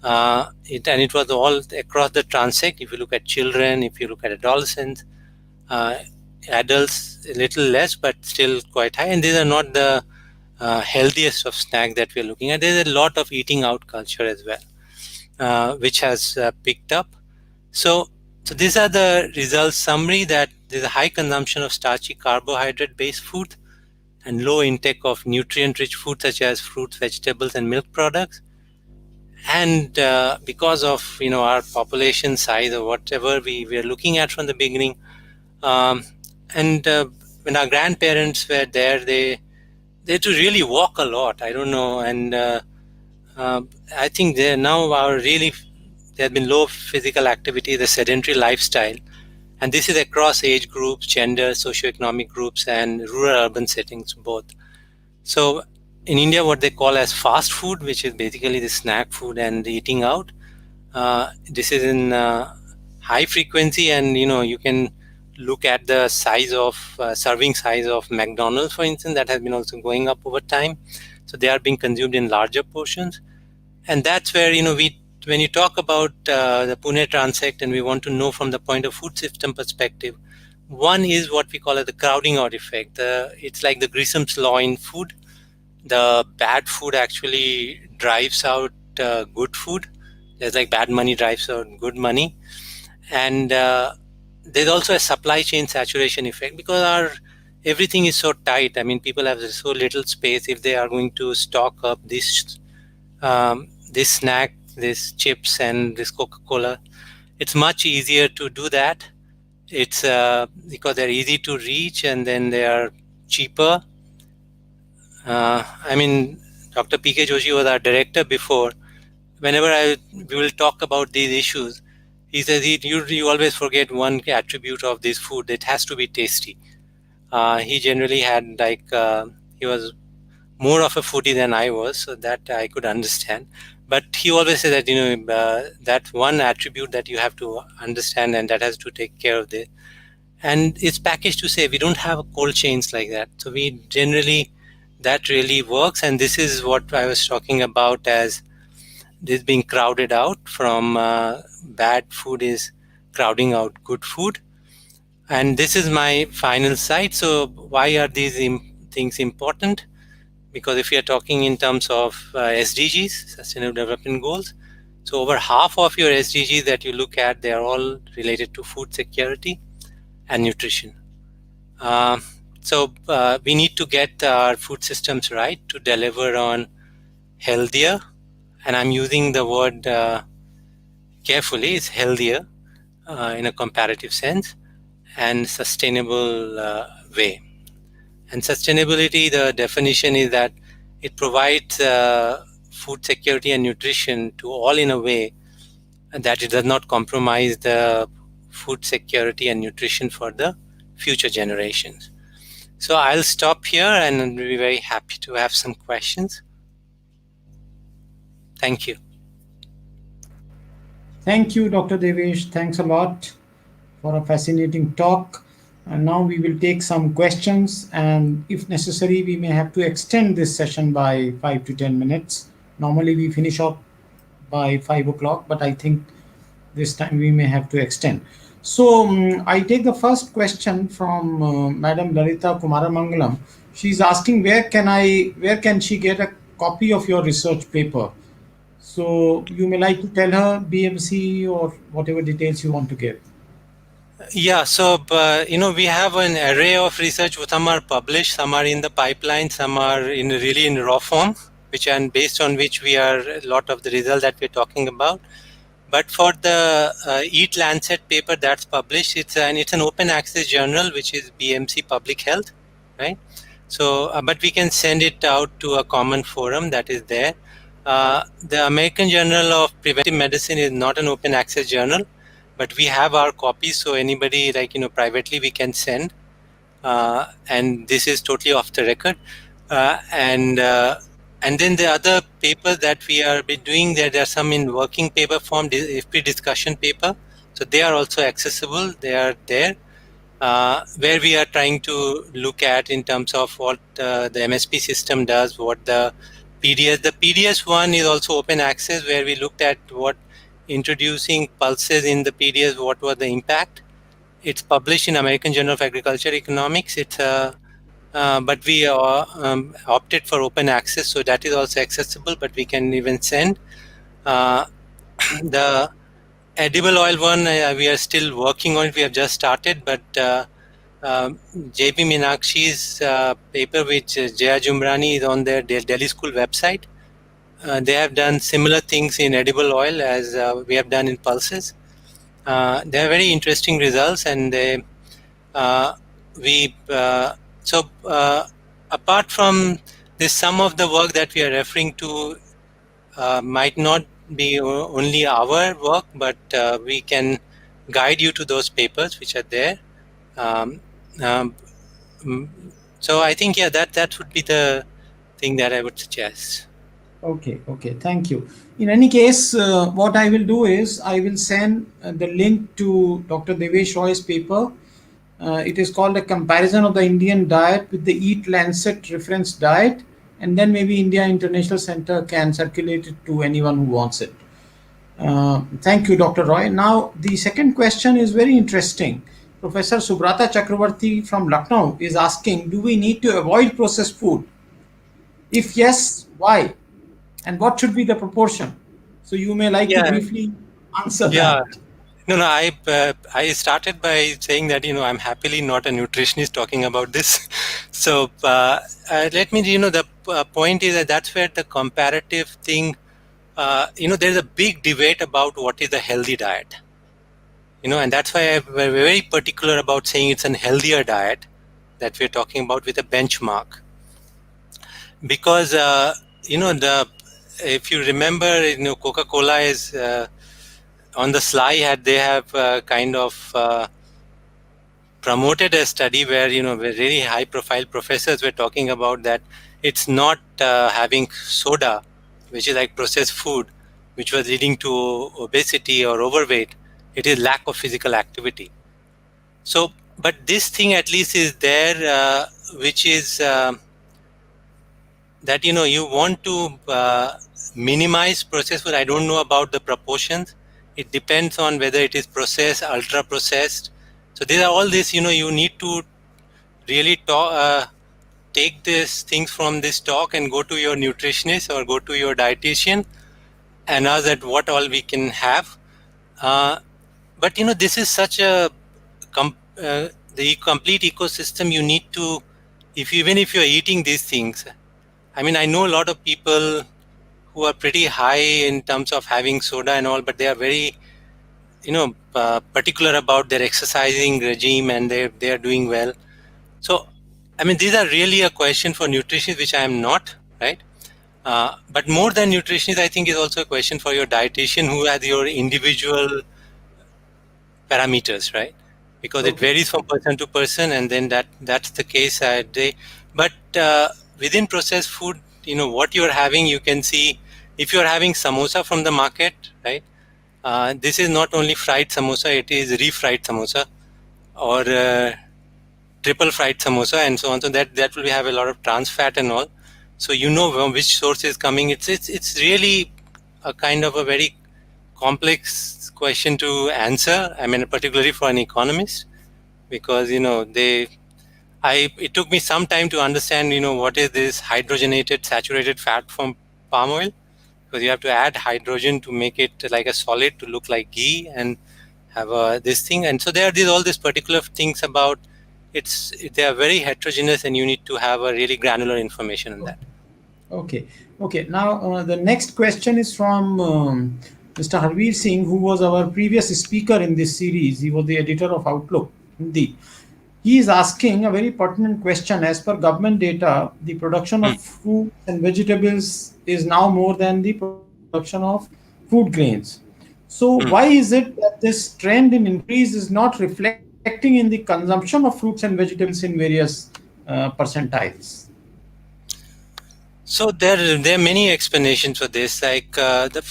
It was all across the transect. If you look at children, if you look at adolescents, adults a little less, but still quite high. And these are not the healthiest of snacks that we're looking at. There's a lot of eating out culture as well, which has picked up. So these are the results summary, that there's a high consumption of starchy carbohydrate-based food and low intake of nutrient-rich food such as fruits, vegetables, and milk products. And because of our population size or whatever we were looking at from the beginning, um, and when our grandparents were there, they had to really walk a lot. I don't know, and I think they now are really, there have been low physical activity, the sedentary lifestyle, and this is across age groups, gender, socioeconomic groups, and rural-urban settings both. So in India, what they call as fast food, which is basically the snack food and the eating out, this is in high frequency, and you can look at the size of serving size of McDonald's, for instance, that has been also going up over time. So they are being consumed in larger portions, and that's where when you talk about the Pune Transect, and we want to know from the point of food system perspective, one is what we call as the crowding out effect. It's like the Grisham's law in food. The bad food actually drives out good food. There's like bad money drives out good money. And there's also a supply chain saturation effect, because everything is so tight. I mean, people have so little space. If they are going to stock up this snack, this chips, and this Coca-Cola, it's much easier to do that. It's because they're easy to reach, and then they are cheaper. I mean, Dr. P.K. Joshi was our director before. Whenever we will talk about these issues, he says you always forget one attribute of this food. It has to be tasty. He generally had he was more of a foodie than I was, so that I could understand. But he always said that that one attribute that you have to understand, and that has to take care of this. And it's packaged to say we don't have cold chains like that. So we generally, that really works. And this is what I was talking about as this being crowded out from bad food is crowding out good food. And this is my final slide. So why are these things important? Because if you're talking in terms of SDGs, Sustainable Development Goals, so over half of your SDGs that you look at, they are all related to food security and nutrition. So we need to get our food systems right to deliver on healthier, and I'm using the word carefully, it's healthier in a comparative sense, and sustainable way. And sustainability, the definition is that it provides food security and nutrition to all in a way that it does not compromise the food security and nutrition for the future generations. So I'll stop here, and I'll be very happy to have some questions. Thank you.
Thank you, Dr. Devesh. Thanks a lot for a fascinating talk. And now we will take some questions, and if necessary, we may have to extend this session by 5 to 10 minutes. Normally, we finish up by 5 o'clock, but I think this time we may have to extend. So I take the first question from Madam Lalita Kumaramangalam. She's asking where can she get a copy of your research paper? So you may like to tell her BMC or whatever details you want to give.
Yeah, so we have an array of research. Some are published, some are in the pipeline, some are really in raw form, and based on which we are a lot of the results that we're talking about. But for the Eat Lancet paper that's published, it's an open access journal, which is BMC Public Health, right? So, but we can send it out to a common forum that is there. The American Journal of Preventive Medicine is not an open access journal, but we have our copies, so anybody privately we can send, and this is totally off the record. And then the other papers that we are doing, there are some in working paper form, FP discussion paper, so they are also accessible. They are there, where we are trying to look at in terms of what the MSP system does, what the PDS one is also open access, where we looked at what introducing pulses in the PDS, what was the impact, It's published in American Journal of Agriculture Economics. But we opted for open access, so that is also accessible. But we can even send uh, the edible oil one. We are still working on it. We have just started, but JB Meenakshi's paper, which Jaya Jumrani, is on their Delhi School website. They have done similar things in edible oil as we have done in pulses. They are very interesting results, and they we so apart from this, some of the work that we are referring to might not be only our work, but we can guide you to those papers which are there. Um, um, mm, so I think, yeah, that would be the thing that I would suggest.
Okay, okay, thank you. In any case, what I will do is I will send the link to Dr. Devesh Roy's paper. It is called a comparison of the Indian diet with the Eat Lancet reference diet, and then maybe India International Center can circulate it to anyone who wants it. Thank you, Dr. Roy. Now, the second question is very interesting. Professor Subrata Chakravarti from Lucknow is asking, do we need to avoid processed food? If yes, why? And what should be the proportion? So you may like to
Yeah,
briefly answer
yeah.
that.
No, no. I started by saying that I'm happily not a nutritionist talking about this. So let me, the point is that that's where the comparative thing. There's a big debate about what is a healthy diet. And that's why we're very particular about saying it's an healthier diet that we're talking about with a benchmark. Because the if you remember, Coca-Cola is on the slide they have kind of promoted a study where where really high profile professors were talking about that it's not having soda, which is like processed food, which was leading to obesity or overweight. It is lack of physical activity. So but this thing at least is there, which is that you want to minimize processed food. I don't know about the proportions. It depends on whether it is processed, ultra processed. So these are all this, you need to really take these things from this talk and go to your nutritionist or go to your dietitian and ask that what all we can have. But this is such a the complete ecosystem. You need to, if even if you're eating these things, I mean, I know a lot of people who are pretty high in terms of having soda and all, but they are very, particular about their exercising regime, and they are doing well. So, I mean, these are really a question for nutritionists, which I am not, right? But more than nutritionist, I think is also a question for your dietitian, who has your individual parameters, right? Because it
Okay.
varies from person to person, and then that's the case. But within processed food, what you're having, you can see if you're having samosa from the market, right? This is not only fried samosa; it is refried samosa or triple fried samosa and so on. So that will have a lot of trans fat and all. So from which source is coming. It's really a kind of a very complex question to answer. I mean, particularly for an economist, because it took me some time to understand what is this hydrogenated saturated fat from palm oil, because you have to add hydrogen to make it like a solid to look like ghee and have this thing. And so there are all these particular things about they are very heterogeneous, and you need to have a really granular information on that.
Okay. Okay. Now, the next question is from Mr. Harveer Singh, who was our previous speaker in this series. He was the editor of Outlook Hindi. He is asking a very pertinent question. As per government data, the production
Hmm.
of fruits and vegetables is now more than the production of food grains. So, why
Hmm.
is it that this trend in increase is not reflecting in the consumption of fruits and vegetables in various percentiles?
So there are many explanations for this. Like the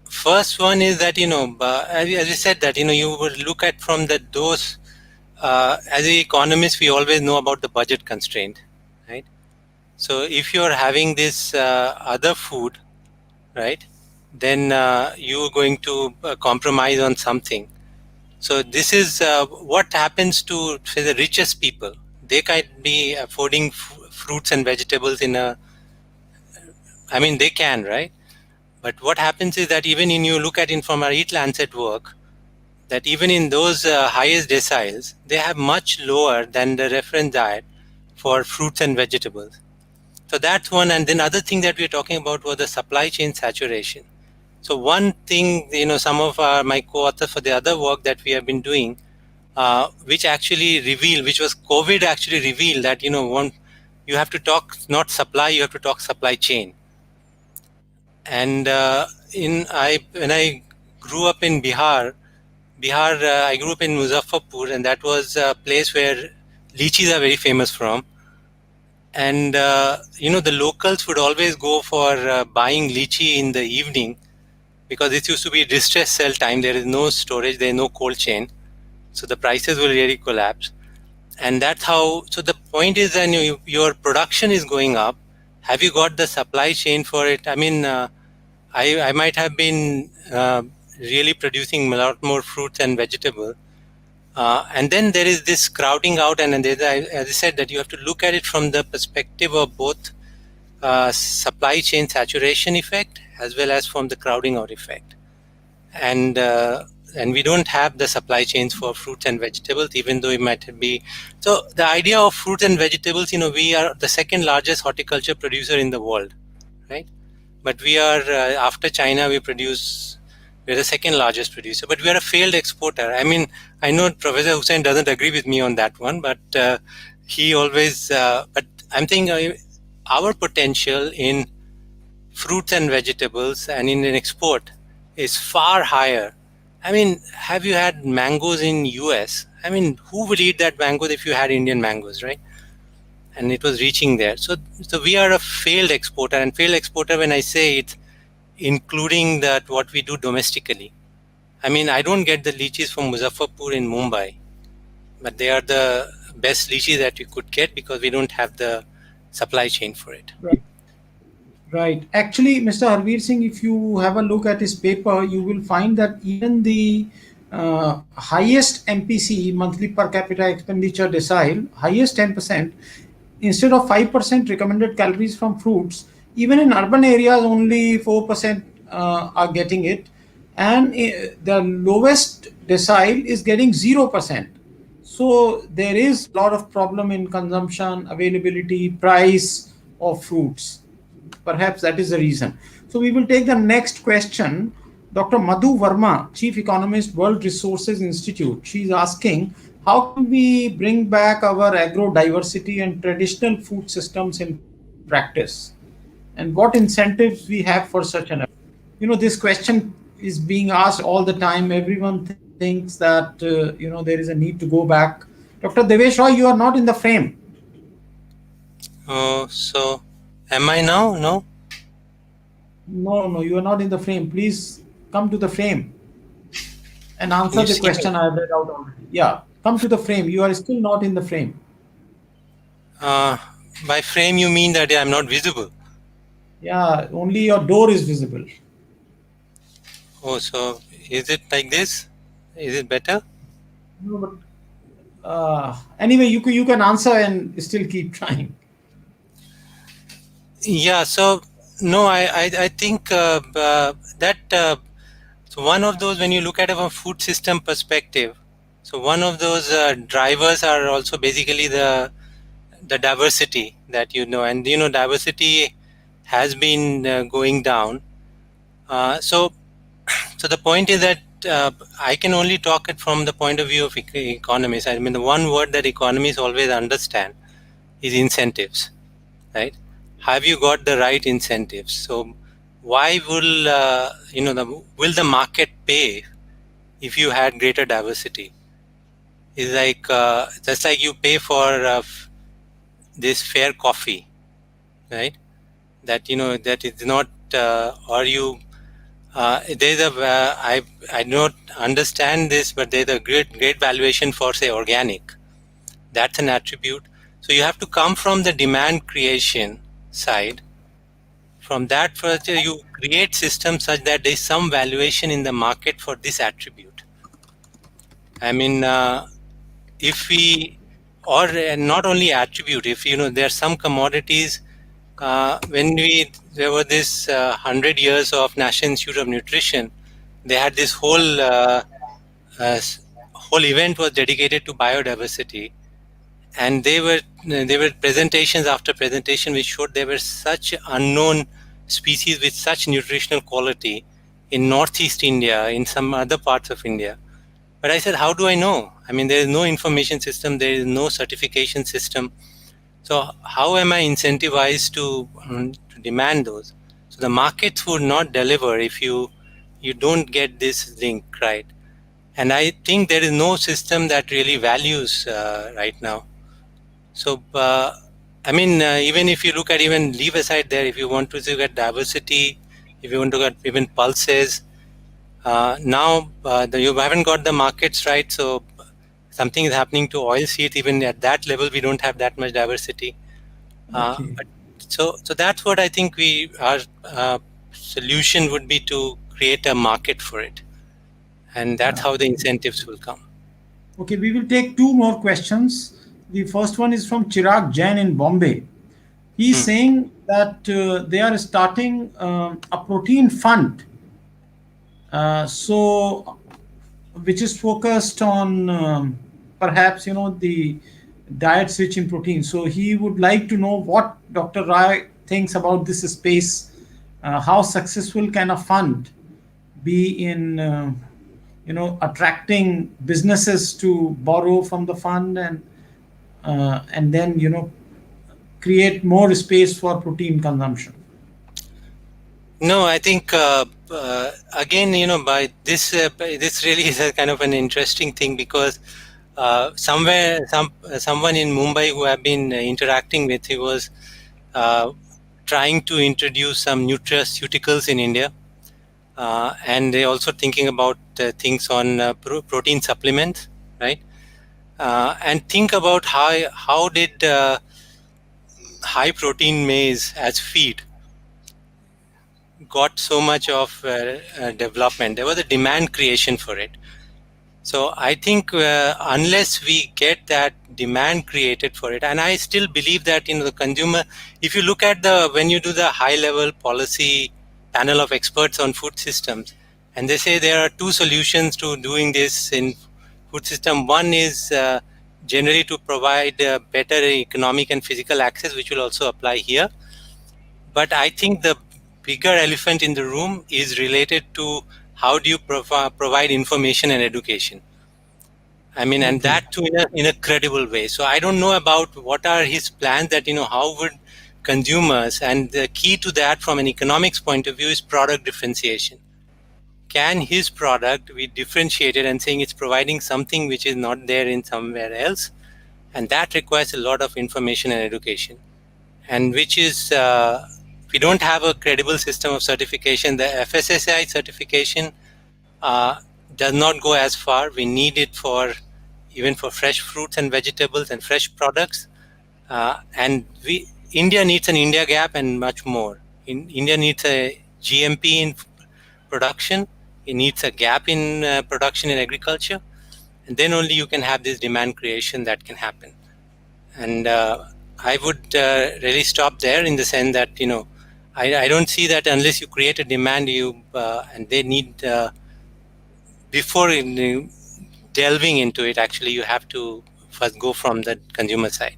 first one is that as you said, that you would look at from those as an economist, we always know about the budget constraint, right? So if you're having this other food, right, then you're going to compromise on something. So this is what happens to, say, the richest people. They can be affording fruits and vegetables in a, I mean, they can, right? But what happens is that even in you look at it from our Eat Lancet work, that even in those highest deciles, they have much lower than the reference diet for fruits and vegetables. So that's one. And then other thing that we are talking about was the supply chain saturation. So one thing, some of my co-authors for the other work that we have been doing, which actually revealed, which was COVID actually revealed that, you have to talk not supply, you have to talk supply chain. And when I grew up in Bihar, I grew up in Muzaffarpur, and that was a place where lychees are very famous from. And the locals would always go for buying lychee in the evening, because it used to be distress sell time. There is no storage, there is no cold chain, so the prices will really collapse. And that's how. So the point is that your production is going up. Have you got the supply chain for it? I mean, I might have been really producing a lot more fruits and vegetables. And then there is this crowding out, and then as I said, that you have to look at it from the perspective of both supply chain saturation effect as well as from the crowding out effect. And we don't have the supply chains for fruits and vegetables, even though it might be. So the idea of fruits and vegetables, we are the second largest horticulture producer in the world, right? But we are, after China, we're the second largest producer, but we are a failed exporter. I mean, I know Professor Hussain doesn't agree with me on that one, but he always, but I'm thinking our potential in fruits and vegetables and in an export is far higher. I mean, have you had mangoes in US? I mean, who would eat that mango if you had Indian mangoes, right? And it was reaching there. So we are a failed exporter, and failed exporter, when I say it, including that what we do domestically. I mean, I don't get the lychees from Muzaffarpur in Mumbai, but they are the best lychees that you could get because we don't have the supply chain for it.
Right. Right. Actually, Mr. Harveer Singh, if you have a look at his paper, you will find that even the highest MPC, monthly per capita expenditure decile, highest 10%, instead of 5% recommended calories from fruits, even in urban areas, only 4% are getting it. And the lowest decile is getting 0%. So there is a lot of problem in consumption, availability, price of fruits. Perhaps that is the reason. So we will take the next question. Dr. Madhu Verma, Chief Economist, World Resources Institute. She is asking, how can we bring back our agro-diversity and traditional food systems in practice? And what incentives we have for such an effort? This question is being asked all the time. Everyone thinks that, there is a need to go back. Dr. Devesh Roy, you are not in the frame.
Oh, so am I now? No?
No, you are not in the frame. Please come to the frame and answer the question I read out already. Yeah, come to the frame. You are still not in the frame.
By frame, you mean that I'm not visible?
Yeah, only your door is visible.
Oh, so is it like this? Is it better?
No, but anyway, you can answer and still keep trying.
Yeah, so no, I think that so one of those, when you look at it from a food system perspective, so one of those drivers are also basically the diversity that and diversity has been going down. So the point is that I can only talk it from the point of view of economists. I mean, the one word that economists always understand is incentives, right? Have you got the right incentives? So why will will the market pay if you had greater diversity? It's like just like you pay for this fair coffee, right? That that is not or you there's a I don't understand this, but there's a great valuation for, say, organic. That's an attribute. So you have to come from the demand creation side. From that further, you create systems such that there is some valuation in the market for this attribute. I mean, if we, or not only attribute, if there are some commodities, when there were this 100 years of National Institute of Nutrition, they had this uh, whole event was dedicated to biodiversity, and there were presentations after presentation which showed there were such unknown species with such nutritional quality in Northeast India, in some other parts of India. But I said, how do I know? I mean, there is no information system, there is no certification system. So how am I incentivized to demand those? So the markets would not deliver if you don't get this link right. And I think there is no system that really values right now. So I mean, even if you look at, even leave aside there, if you want to look at diversity, if you want to look at even pulses, now you haven't got the markets right. So something is happening to oilseeds. Even at that level, we don't have that much diversity.
Okay.
But so that's what I think our solution would be, to create a market for it, and that's
Yeah.
how the incentives will come.
Okay, we will take two more questions. The first one is from Chirag Jain in Bombay. He's
Hmm.
saying that they are starting a protein fund, so which is focused on perhaps the diets rich in protein. So he would like to know what Dr. Rai thinks about this space. How successful can a fund be in attracting businesses to borrow from the fund, and then create more space for protein consumption.
No, I think again, by this really is a kind of an interesting thing, because someone in Mumbai who I've been interacting with, he was uh, trying to introduce some nutraceuticals in India, and they're also thinking about things on protein supplements, right? And think about how did high protein maize as feed got so much of development. There was a demand creation for it. So I think unless we get that demand created for it, and I still believe that the consumer, if you look at when you do the high level policy panel of experts on food systems, and they say there are two solutions to doing this in food system. One is generally to provide better economic and physical access, which will also apply here. But I think the bigger elephant in the room is related to how do you provide information and education. I mean, and
Okay.
that too in a credible way. So I don't know about what are his plans, that, how would consumers, and the key to that from an economics point of view is product differentiation. Can his product be differentiated and saying it's providing something which is not there in somewhere else? And that requires a lot of information and education. And which is, we don't have a credible system of certification. The FSSAI certification uh, does not go as far. We need it for even for fresh fruits and vegetables and fresh products. And India needs an India gap and much more. India needs a GMP in production. It needs a gap in production in agriculture, and then only you can have this demand creation that can happen. And I would really stop there, in the sense that I don't see that unless you create a demand, and they need before delving into it. Actually, you have to first go from the consumer side.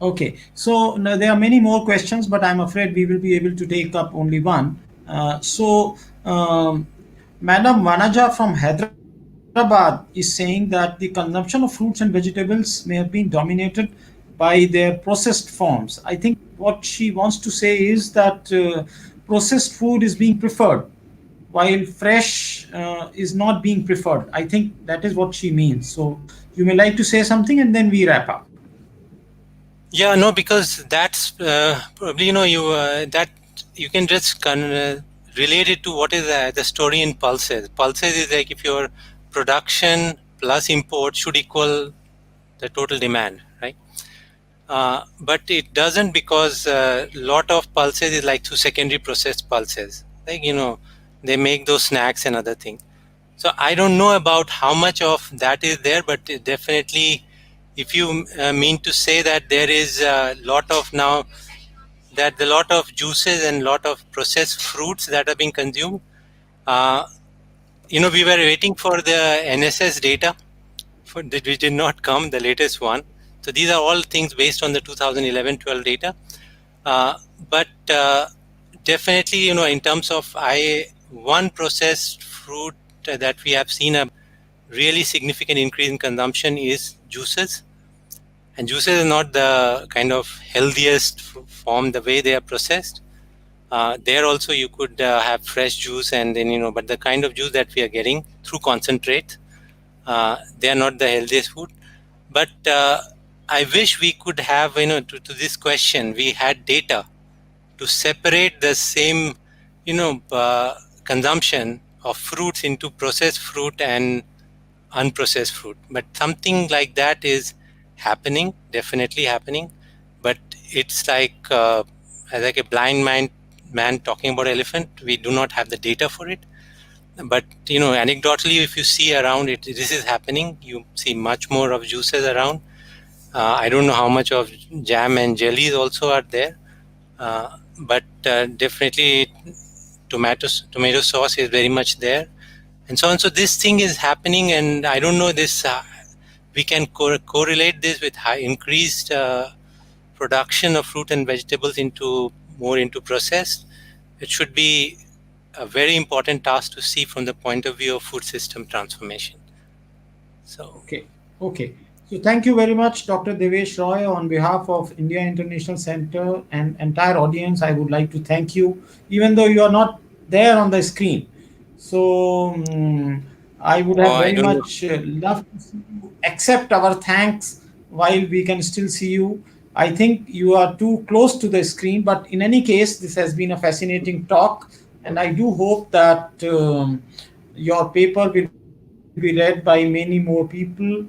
Okay, so now there are many more questions, but I'm afraid we will be able to take up only one. So, Madam Vanaja from Hyderabad is saying that the consumption of fruits and vegetables may have been dominated by their processed forms. I think what she wants to say is that processed food is being preferred, while fresh is not being preferred. I think that is what she means. So, you may like to say something, and then we wrap up.
Yeah, no, because that's probably that you can just relate it to what is the story in pulses. Pulses is like, if your production plus import should equal the total demand, right? But it doesn't, because a lot of pulses is like through secondary processed pulses. Like, they make those snacks and other things. So I don't know about how much of that is there, but definitely, if you mean to say that there is a lot of now that a lot of juices and lot of processed fruits that are being consumed. Uh, we were waiting for the NSS data, which did not come, the latest one. So these are all things based on the 2011-12 data. Uh, but definitely, in terms of one processed fruit that we have seen a really significant increase in consumption is juices. And juices are not the kind of healthiest form the way they are processed. There also you could have fresh juice, and then but the kind of juice that we are getting through concentrate, they are not the healthiest food. But I wish we could have, to this question, we had data to separate the same, consumption of fruits into processed fruit and unprocessed fruit. But something like that is happening, definitely happening. But it's like a blind man talking about elephant. We do not have the data for it. But anecdotally, if you see around it, this is happening. You see much more of juices around. I don't know how much of jam and jellies also are there, but definitely tomato sauce is very much there, and so on. So this thing is happening, and I don't know this. We can correlate this with high increased production of fruit and vegetables into processed. It should be a very important task to see from the point of view of food system transformation. So
Okay. So thank you very much, Dr. Devesh Roy. On behalf of India International Center and entire audience, I would like to thank you, even though you are not there on the screen. So I would have
I
very
don't know.
much loved to see you accept our thanks while we can still see you. I think you are too close to the screen, but in any case, this has been a fascinating talk, and I do hope that your paper will be read by many more people.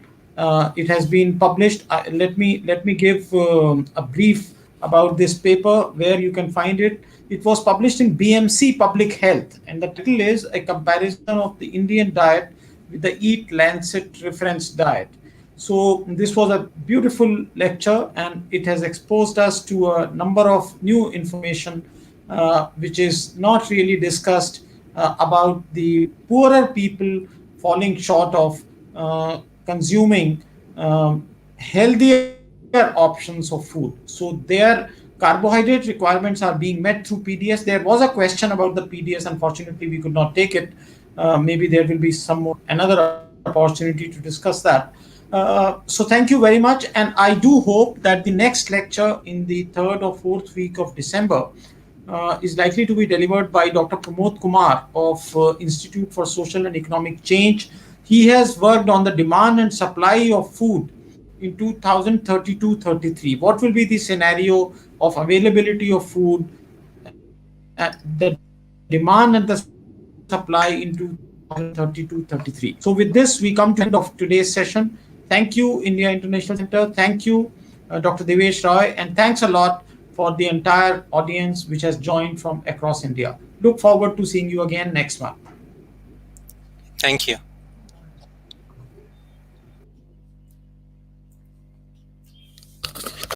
It has been published. Let me give a brief about this paper where you can find it. It was published in BMC Public Health, and the title is A Comparison of the Indian Diet with the Eat Lancet Reference Diet. So this was a beautiful lecture, and it has exposed us to a number of new information which is not really discussed about the poorer people falling short of consuming healthier options of food. So their carbohydrate requirements are being met through PDS. There was a question about the PDS. Unfortunately, we could not take it. Maybe there will be some more another opportunity to discuss that. So thank you very much, and I do hope that the next lecture in the third or fourth week of December is likely to be delivered by Dr. Pramod Kumar of Institute for Social and Economic Change. He has worked on the demand and supply of food in 2032-33. What will be the scenario of availability of food, the demand and the supply in 2032-33? So with this, we come to the end of today's session. Thank you, India International Center. Thank you, Dr. Devesh Roy, and thanks a lot for the entire audience which has joined from across India. Look forward to seeing you again next month.
Thank you.